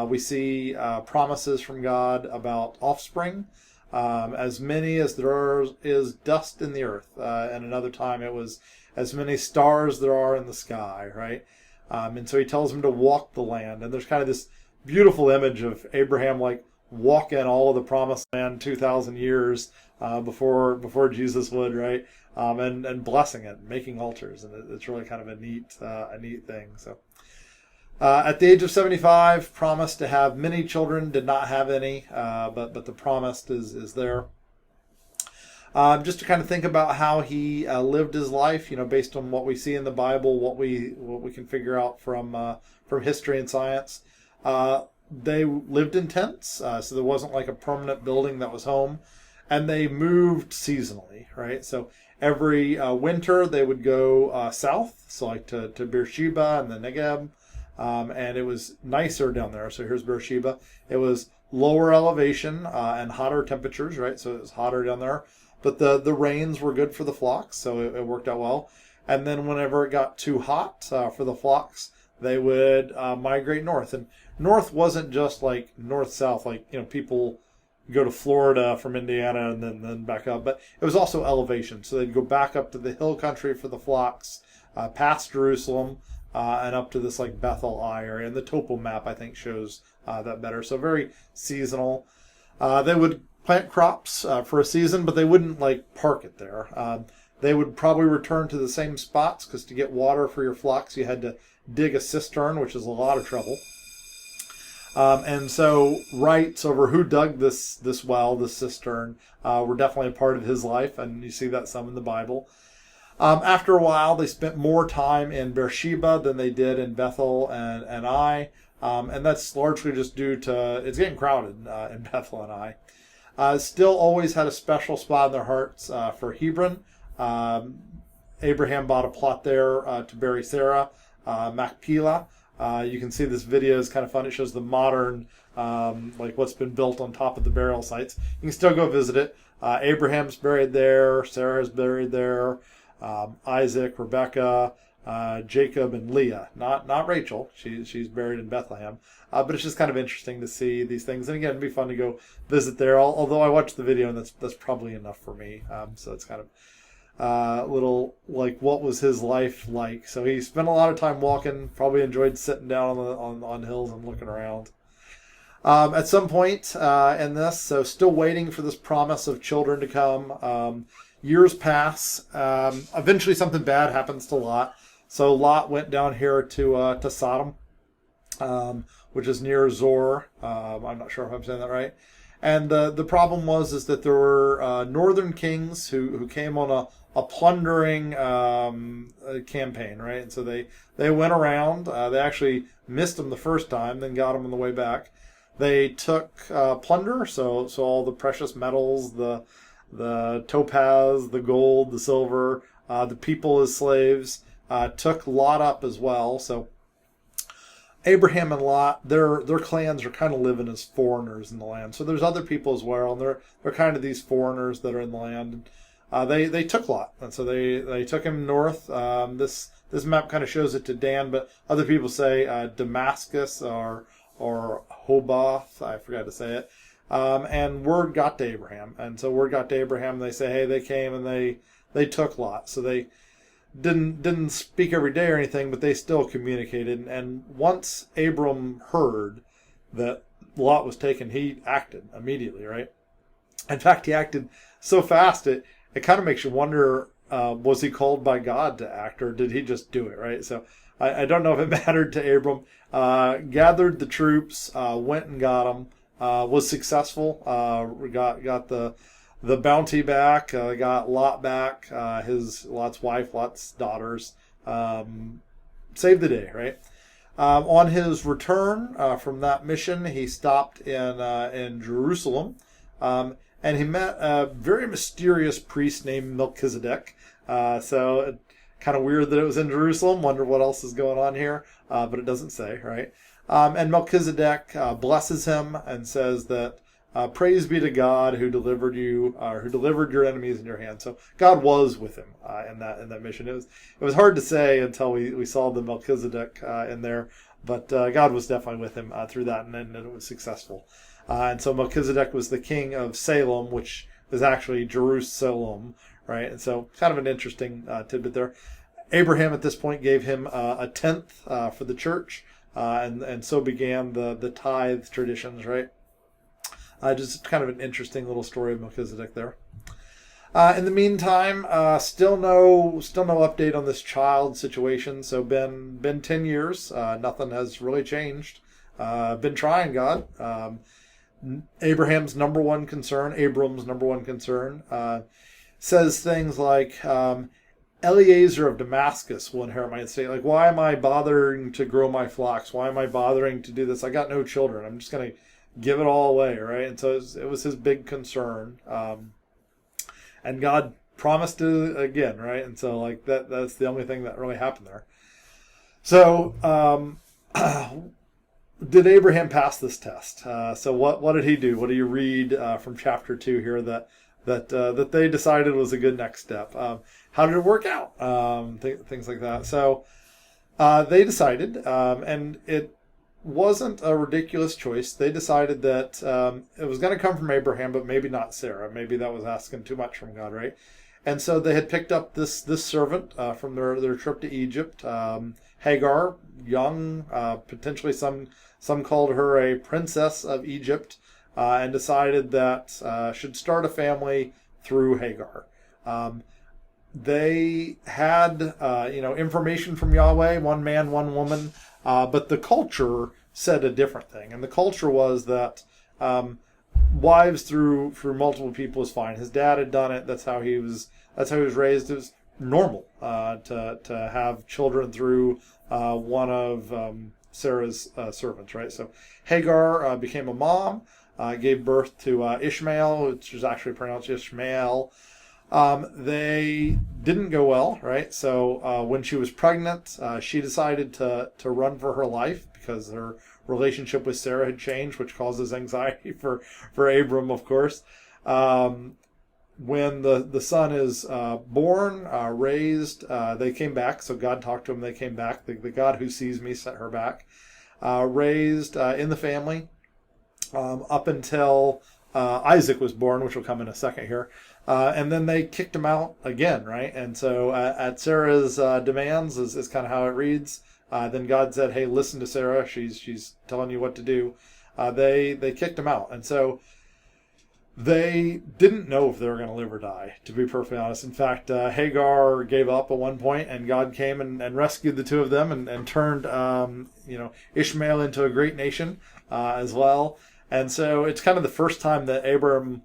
We see promises from God about offspring, as many as there is dust in the earth. And another time it was as many stars there are in the sky, right? And so he tells him to walk the land. And there's kind of this beautiful image of Abraham like walking all of the promised land 2,000 years before Jesus would, right? And blessing it, making altars, and it's really kind of a neat thing. So, at the age of 75, promised to have many children, did not have any, but the promise is there. Just to kind of think about how he lived his life, based on what we see in the Bible, what we can figure out from history and science. They lived in tents, so there wasn't like a permanent building that was home, and they moved seasonally, right? So every winter they would go south, so like to Beersheba and the Negev, and it was nicer down there. So here's Beersheba. It was lower elevation and hotter temperatures, right? So it was hotter down there, but the rains were good for the flocks, so it worked out well. And then whenever it got too hot for the flocks, they would migrate north. And north wasn't just like north-south, like people go to Florida from Indiana and then back up, but it was also elevation. So they'd go back up to the hill country for the flocks, past Jerusalem, and up to this like Bethel Ai area. And the topo map, I think, shows that better. So very seasonal. They would plant crops for a season, but they wouldn't like park it there. They would probably return to the same spots because to get water for your flocks, you had to dig a cistern, which is a lot of trouble. And so rights over who dug this well, this cistern, were definitely a part of his life, and you see that some in the Bible. After a while, they spent more time in Beersheba than they did in Bethel and Ai, and that's largely just due to it's getting crowded in Bethel and Ai. Still always had a special spot in their hearts for Hebron. Abraham bought a plot there to bury Sarah, Machpelah. You can see this video is kind of fun. It shows the modern, like what's been built on top of the burial sites. You can still go visit it. Abraham's buried there. Sarah's buried there. Isaac, Rebecca, Jacob, and Leah. Not Rachel. She's buried in Bethlehem. But it's just kind of interesting to see these things. And again, it'd be fun to go visit there. Although I watched the video, and that's probably enough for me. So it's kind of little like what was his life like. So he spent a lot of time walking, probably enjoyed sitting down on hills and looking around. At some point in this, so still waiting for this promise of children to come. Years pass. Eventually something bad happens to Lot. So Lot went down here to Sodom, which is near Zor. I'm not sure if I'm saying that right. And the problem is that there were northern kings who came on a plundering campaign, right? And so they went around. They actually missed them the first time, then got them on the way back. They took plunder, so all the precious metals, the topaz, the gold, the silver, the people as slaves, took Lot up as well. So Abraham and Lot, their clans are kind of living as foreigners in the land. So there's other people as well, and they're kind of these foreigners that are in the land. They took Lot, and so they took him north. This map kind of shows it to Dan, but other people say Damascus or Hobath. I forgot to say it. And word got to Abraham, and so word got to Abraham. They say, hey, they came and they took Lot. So they didn't speak every day or anything, but they still communicated. And once Abram heard that Lot was taken, he acted immediately, right? In fact, he acted so fast it kind of makes you wonder, was he called by God to act, or did he just do it, right? So I don't know if it mattered to Abram. Gathered the troops, went and got them, was successful, got the bounty back, got Lot back, Lot's wife, Lot's daughters, saved the day, right? On his return from that mission, he stopped in Jerusalem, and he met a very mysterious priest named Melchizedek. So it, kind of weird that it was in Jerusalem. Wonder what else is going on here, but it doesn't say, right? And Melchizedek blesses him and says that praise be to God who delivered you, who delivered your enemies in your hand. So God was with him in that mission. It was hard to say until we saw the Melchizedek in there, but God was definitely with him through that, and then it was successful. And so Melchizedek was the king of Salem, which is actually Jerusalem, right? And so kind of an interesting tidbit there. Abraham at this point gave him a tenth for the church, and so began the tithe traditions, right? Just kind of an interesting little story of Melchizedek there. In the meantime, still no update on this child situation. So been 10 years. Nothing has really changed. Been trying, God. Abram's number one concern, says things like, Eliezer of Damascus will inherit my estate. Like, why am I bothering to grow my flocks? Why am I bothering to do this? I got no children. I'm just going to give it all away, right? And so it was his big concern. And God promised to again, right? And so like that's the only thing that really happened there. So did Abraham pass this test? So what did he do? What do you read from chapter 2 here that they decided was a good next step? How did it work out? Things like that. So they decided, and it wasn't a ridiculous choice. They decided that it was going to come from Abraham, but maybe not Sarah. Maybe that was asking too much from God, right? And so they had picked up this servant from their trip to Egypt, Hagar, young, potentially some called her a princess of Egypt, and decided that should start a family through Hagar. They had information from Yahweh, one man, one woman. But the culture said a different thing, and the culture was that wives through multiple people is fine. His dad had done it. That's how he was raised. It was normal to have children through one of Sarah's servants, right? So Hagar became a mom, gave birth to Ishmael, which is actually pronounced Ishmael. They didn't go well, right? So when she was pregnant, she decided to run for her life because her relationship with Sarah had changed, which causes anxiety for Abram, of course. When the son is born, raised, they came back. So God talked to him. They came back. The God who sees me sent her back. Raised in the family up until Isaac was born, which will come in a second here. And then they kicked him out again, right? And so at Sarah's demands is kind of how it reads. Then God said, hey, listen to Sarah. She's telling you what to do. They kicked him out. And so They didn't know if they were going to live or die, to be perfectly honest. In fact, Hagar gave up at one point, and God came and rescued the two of them and turned Ishmael into a great nation as well. And so it's kind of the first time that Abram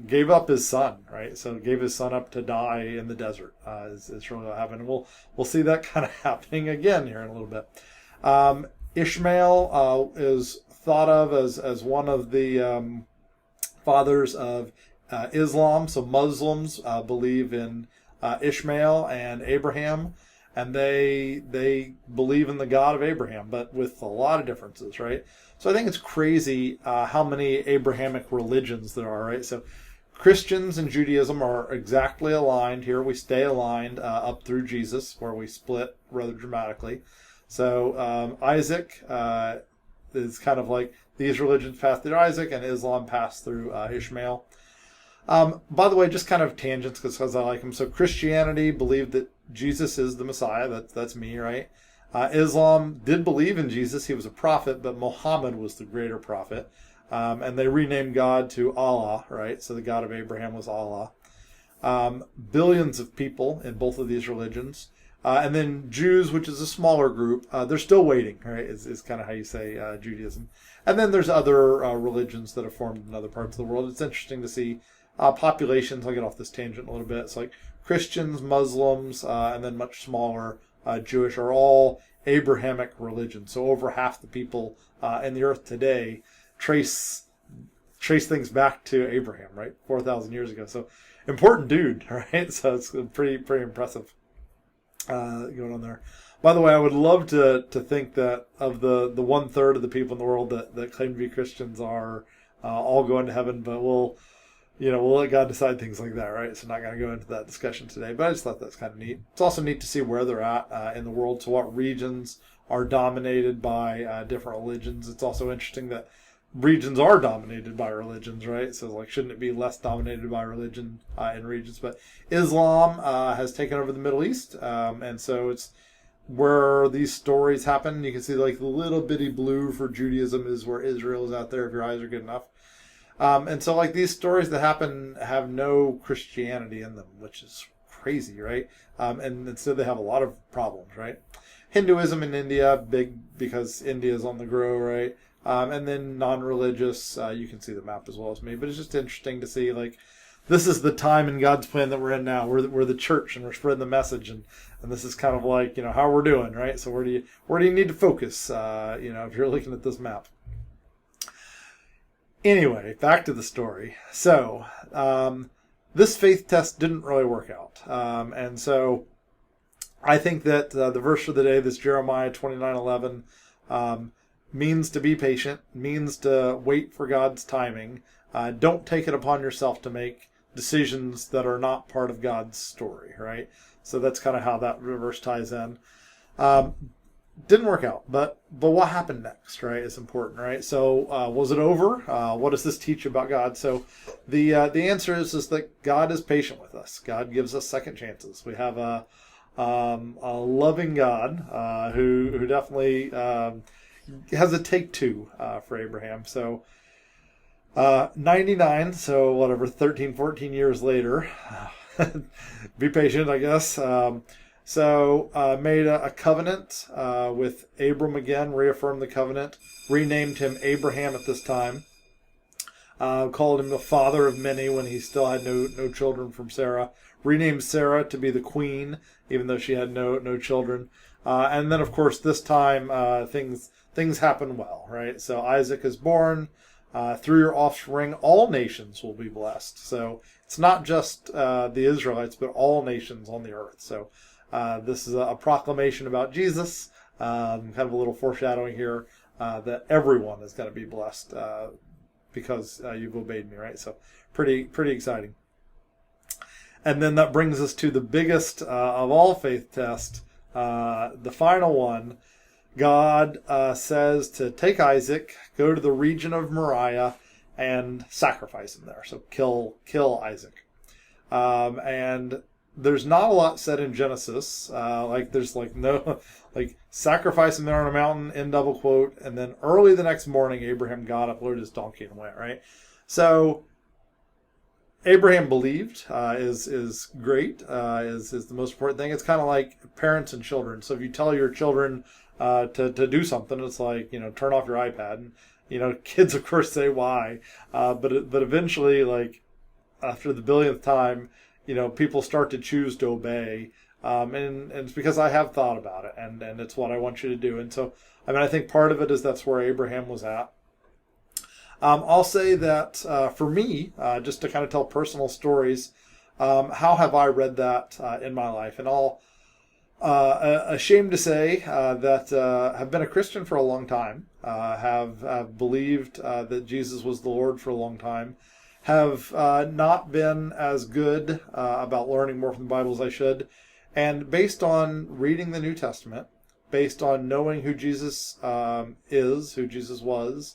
gave up his son, right? So gave his son up to die in the desert. Is really what happened. We'll see that kind of happening again here in a little bit. Ishmael is thought of as one of the fathers of Islam. So Muslims believe in Ishmael and Abraham, and they believe in the God of Abraham, but with a lot of differences, right? So I think it's crazy how many Abrahamic religions there are, right? So Christians and Judaism are exactly aligned here. We stay aligned up through Jesus, where we split rather dramatically. So Isaac is kind of like these religions passed through Isaac, and Islam passed through Ishmael. By the way, just kind of tangents because I like them. So Christianity believed that Jesus is the Messiah. That's me, right? Islam did believe in Jesus. He was a prophet, but Muhammad was the greater prophet. And they renamed God to Allah, right? So the God of Abraham was Allah. Billions of people in both of these religions. And then Jews, which is a smaller group, they're still waiting, right? Is kind of how you say Judaism. And then there's other religions that have formed in other parts of the world. It's interesting to see populations. I'll get off this tangent a little bit. It's like Christians, Muslims, and then much smaller Jewish are all Abrahamic religions. So over half the people in the earth today trace things back to Abraham, right? 4,000 years ago. So important dude, right? So it's pretty impressive going on there. By the way, I would love to think that of the 1/3 of the people in the world that claim to be Christians are all going to heaven, but we'll let God decide things like that, right? So not going to go into that discussion today, but I just thought that's kind of neat. It's also neat to see where they're at in the world, so what regions are dominated by different religions. It's also interesting that regions are dominated by religions, right? So like, shouldn't it be less dominated by religion in regions? But Islam has taken over the Middle East, and so it's where these stories happen. You can see like the little bitty blue for Judaism is where Israel is out there, if your eyes are good enough. And so like these stories that happen have no Christianity in them, which is crazy, right? And instead they have a lot of problems, right? Hinduism in India, big because India is on the grow, right? And then non-religious, you can see the map as well as me, but it's just interesting to see like this is the time in God's plan that we're in now. We're the church and we're spreading the message, and this is kind of like how we're doing, right? So where do you need to focus? If you're looking at this map. Anyway, back to the story. So this faith test didn't really work out, and so I think that the verse for the day, this Jeremiah 29:11, means to be patient, means to wait for God's timing. Don't take it upon yourself to make decisions that are not part of God's story, right? So that's kind of how that verse ties in. Didn't work out, but what happened next, right, is important, right? So was it over? What does this teach about God? So the answer is that God is patient with us. God gives us second chances. We have a loving God who definitely has a take two for Abraham. So 99, so whatever, 13, 14 years later, be patient, I guess. Made a covenant with Abram again, reaffirmed the covenant, renamed him Abraham at this time, called him the father of many when he still had no children from Sarah, renamed Sarah to be the queen, even though she had no children. And then, of course, this time things happen well, right? So Isaac is born. Through your offspring, all nations will be blessed. So it's not just the Israelites, but all nations on the earth. So this is a proclamation about Jesus, kind of a little foreshadowing here that everyone is going to be blessed because you've obeyed me, right? So pretty exciting. And then that brings us to the biggest of all faith tests, the final one. God says to take Isaac, go to the region of Moriah, and sacrifice him there. So kill Isaac. And there's not a lot said in Genesis. There's no sacrifice him there on a mountain in double quote. And then early the next morning, Abraham got up, loaded his donkey, and went, right? So Abraham believed is great, is the most important thing. It's kind of like parents and children. So if you tell your children to do something, it's like, turn off your iPad. And, kids, of course, say why. But eventually, like, after the billionth time, people start to choose to obey. And it's because I have thought about it, and it's what I want you to do. And so, I think part of it is that's where Abraham was at. I'll say that for me, just to kind of tell personal stories, how have I read that in my life? And I'll ashamed to say that have been a Christian for a long time, have believed that Jesus was the Lord for a long time, have not been as good about learning more from the Bible as I should. And based on reading the New Testament, based on knowing who Jesus is, who Jesus was,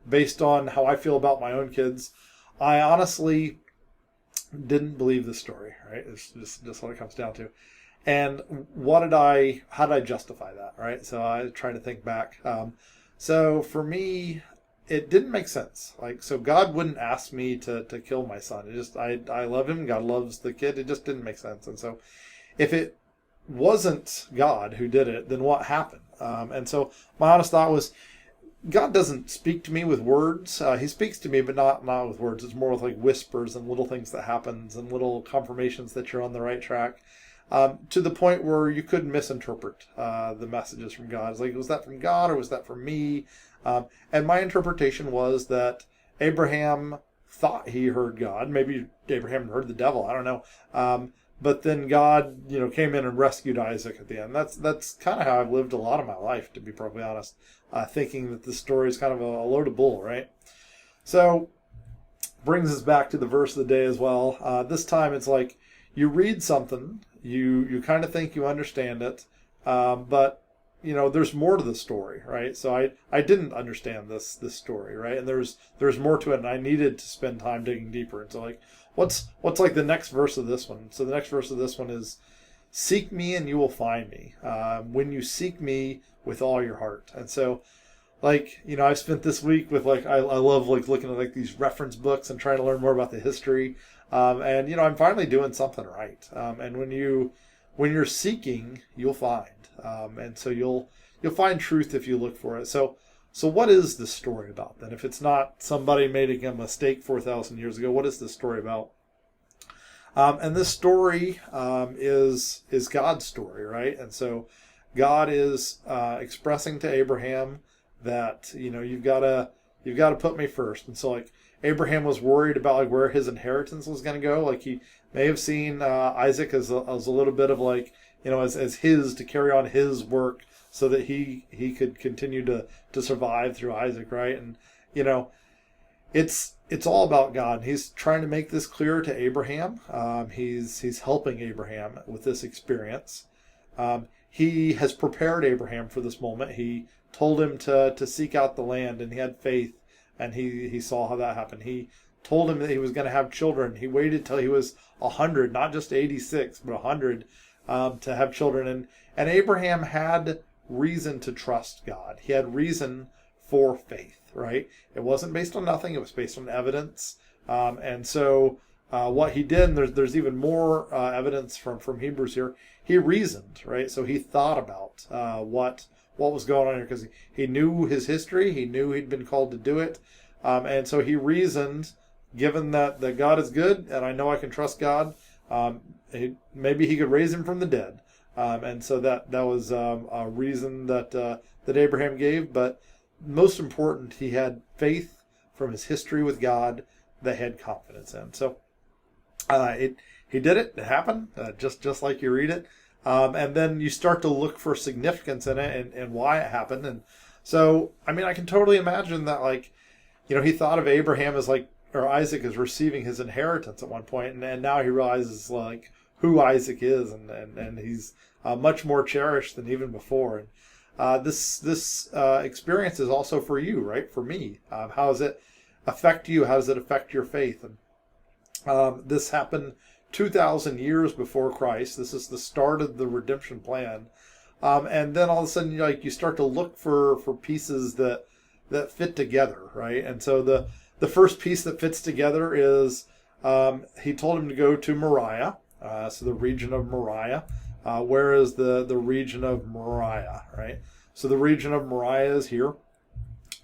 based on how I feel about my own kids, I honestly didn't believe the story, right? It's just what it comes down to. And how did I justify that, right? So I try to think back. So for me, it didn't make sense. So God wouldn't ask me to kill my son. I love him. God loves the kid. It just didn't make sense. And so if it wasn't God who did it, then what happened? And so my honest thought was, God doesn't speak to me with words. He speaks to me, but not with words. It's more with like whispers and little things that happens and little confirmations that you're on the right track, to the point where you could misinterpret the messages from God. It's like, was that from God or was that from me? And my interpretation was that Abraham thought he heard God. Maybe Abraham heard the devil. I don't know. But then God, came in and rescued Isaac at the end. That's kind of how I've lived a lot of my life, to be perfectly honest, thinking that this story is kind of a load of bull, right? So, brings us back to the verse of the day as well. This time it's like you read something, you kind of think you understand it, but there's more to the story, right? So I didn't understand this story, right? And there's more to it, and I needed to spend time digging deeper. And so like, what's like the next verse of this one? So the next verse of this one is, seek me and you will find me, when you seek me with all your heart. And so, I've spent this week with I love looking at these reference books and trying to learn more about the history. And I'm finally doing something right. And when you're seeking, you'll find. And so you'll find truth if you look for it. So what is this story about then? If it's not somebody making a mistake 4,000 years ago, what is this story about? And this story is God's story, right? And so God is expressing to Abraham that you've got to put me first. And so Abraham was worried about where his inheritance was going to go. He may have seen Isaac as a little bit of as his to carry on his work so that he could continue to survive through Isaac, right? And it's all about God. He's trying to make this clear to Abraham. He's helping Abraham with this experience. He has prepared Abraham for this moment. He told him to seek out the land, and he had faith, and he saw how that happened. He told him that he was going to have children. He waited till he was 100, not just 86, but 100, to have children. And Abraham had reason to trust God. He had reason for faith, right? It wasn't based on nothing. It was based on evidence. And so what he did, and there's even more evidence from Hebrews here, he reasoned, right? So he thought about what was going on here, because he knew his history. He knew he'd been called to do it. And so he reasoned, given that God is good, and I know I can trust God, maybe he could raise him from the dead. And so that was a reason that Abraham gave. But most important, he had faith from his history with God that he had confidence in. So he did it. It happened, just like you read it. And then you start to look for significance in it and why it happened. And so, I can totally imagine that, he thought of Abraham as or Isaac as receiving his inheritance at one point, and now he realizes who Isaac is, and he's much more cherished than even before. And this experience is also for you, right? For me. How does it affect you? How does it affect your faith? And this happened 2,000 years before Christ. This is the start of the redemption plan. And then all of a sudden, you start to look for pieces that fit together, right? And so the first piece that fits together is he told him to go to Moriah, so the region of Moriah. Where is the region of Moriah, right? So the region of Moriah is here.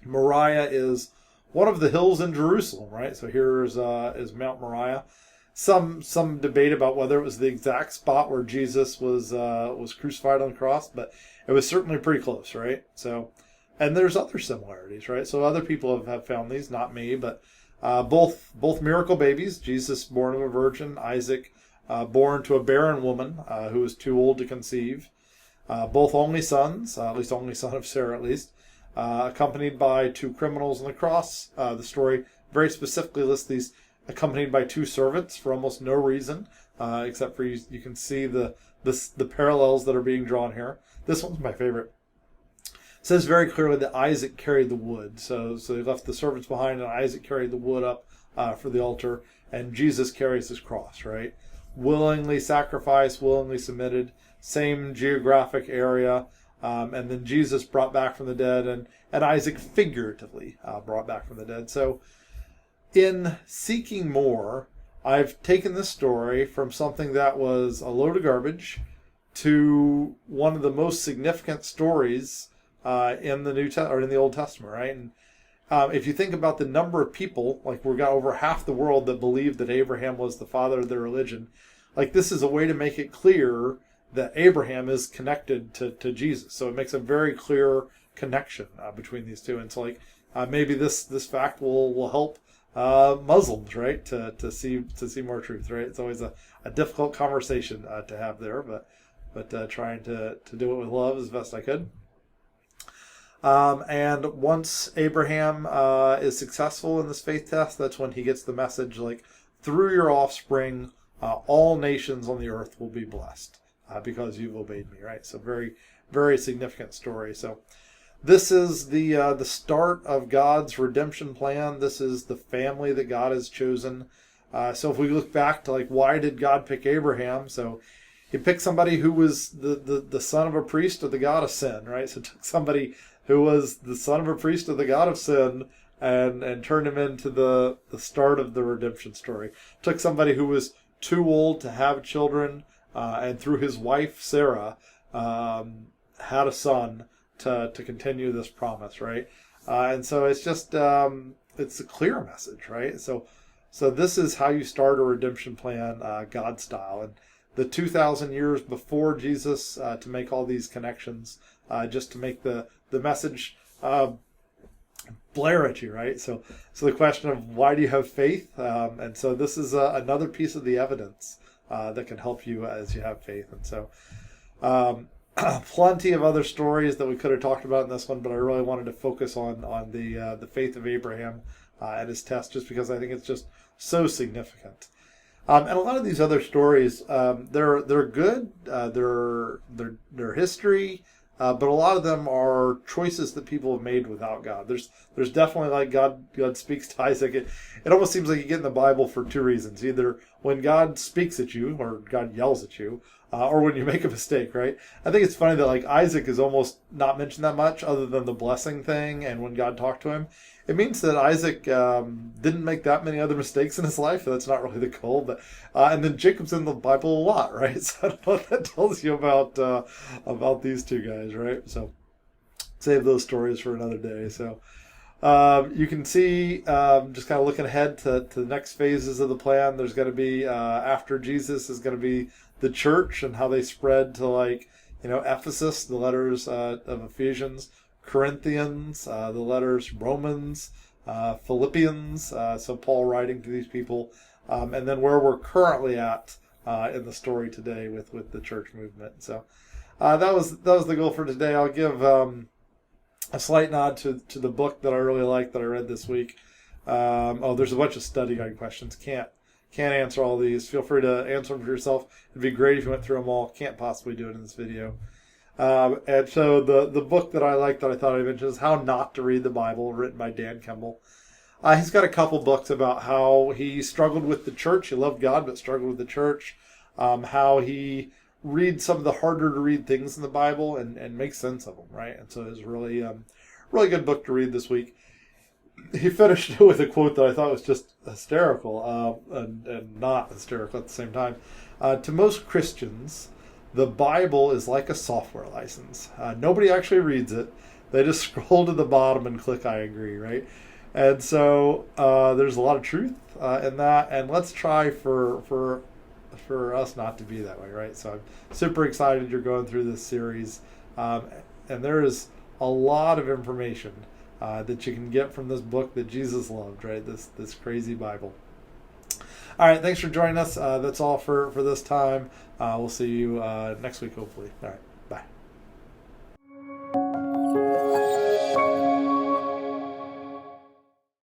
Moriah is one of the hills in Jerusalem, right? So here is Mount Moriah. Some debate about whether it was the exact spot where Jesus was crucified on the cross, but it was certainly pretty close, right? So, and there's other similarities, right? So other people have found these, not me, but both miracle babies, Jesus born of a virgin, Isaac born to a barren woman who was too old to conceive, both only sons, at least only son of Sarah at least, accompanied by two criminals on the cross. The story very specifically lists these accompanied by two servants for almost no reason, except for you can see the parallels that are being drawn here. This one's my favorite. It says very clearly that Isaac carried the wood. So they left the servants behind, and Isaac carried the wood up for the altar, and Jesus carries his cross, right? Willingly sacrificed, willingly submitted, same geographic area, and then Jesus brought back from the dead, and Isaac figuratively brought back from the dead. So in seeking more, I've taken this story from something that was a load of garbage to one of the most significant stories in the in the Old Testament, right? And if you think about the number of people, like we've got over half the world that believe that Abraham was the father of their religion, like this is a way to make it clear that Abraham is connected to Jesus. So it makes a very clear connection between these two. And so like maybe this fact will help Muslims, right, to see more truth, right? It's always a difficult conversation to have there, but trying to do it with love as best I could. And once Abraham is successful in this faith test, that's when he gets the message like, through your offspring, all nations on the earth will be blessed because you've obeyed me, right? So very, very significant story. So this is the start of God's redemption plan. This is the family that God has chosen. So if we look back to like, why did God pick Abraham? So he picked somebody who was the son of a priest of the god of sin, right? So it took somebody who was the son of a priest of the god of sin and turned him into the start of the redemption story. Took somebody who was too old to have children, and through his wife Sarah had a son to continue this promise, right? And so it's just it's a clear message, right? So this is how you start a redemption plan, God style, and the 2,000 years before Jesus to make all these connections, just to make the message blare at you, right? So the question of why do you have faith? And so this is another piece of the evidence that can help you as you have faith. And so plenty of other stories that we could have talked about in this one, but I really wanted to focus on the faith of Abraham and his test, just because I think it's just so significant. And a lot of these other stories, they're good. They're history. But a lot of them are choices that people have made without God. There's definitely like God speaks to Isaac. It almost seems like you get in the Bible for two reasons. Either when God speaks at you or God yells at you, or when you make a mistake, right? I think it's funny that like Isaac is almost not mentioned that much other than the blessing thing and when God talked to him. It means that Isaac didn't make that many other mistakes in his life. That's not really the goal. But and then Jacob's in the Bible a lot, right? So I don't know what that tells you about these two guys, right? So save those stories for another day. So you can see, just kind of looking ahead to the next phases of the plan, there's going to be, after Jesus is going to be the church and how they spread to like, Ephesus, the letters of Ephesians, Corinthians, the letters Romans, Philippians, so Paul writing to these people, and then where we're currently at in the story today with the church movement. So that was the goal for today. I'll give a slight nod to the book that I really like that I read this week. There's a bunch of study guide questions. Can't answer all these. Feel free to answer them for yourself. It'd be great if you went through them all. Can't possibly do it in this video. And so the book that I like that I thought I'd mention is How Not to Read the Bible, written by Dan Kimball. He's got a couple books about how he struggled with the church. He loved God, but struggled with the church. How he reads some of the harder to read things in the Bible and makes sense of them, right? And so it's really, really good book to read this week. he finished it with a quote that I thought was just hysterical, and not hysterical at the same time. To most Christians, the Bible is like a software license. Nobody actually reads it. They just scroll to the bottom and click I agree, right? And so there's a lot of truth in that, and let's try for us not to be that way, right? So I'm super excited you're going through this series, and there is a lot of information that you can get from this book that Jesus loved, right? This crazy Bible. All right, thanks for joining us. That's all for this time. We'll see you next week, hopefully. All right, bye.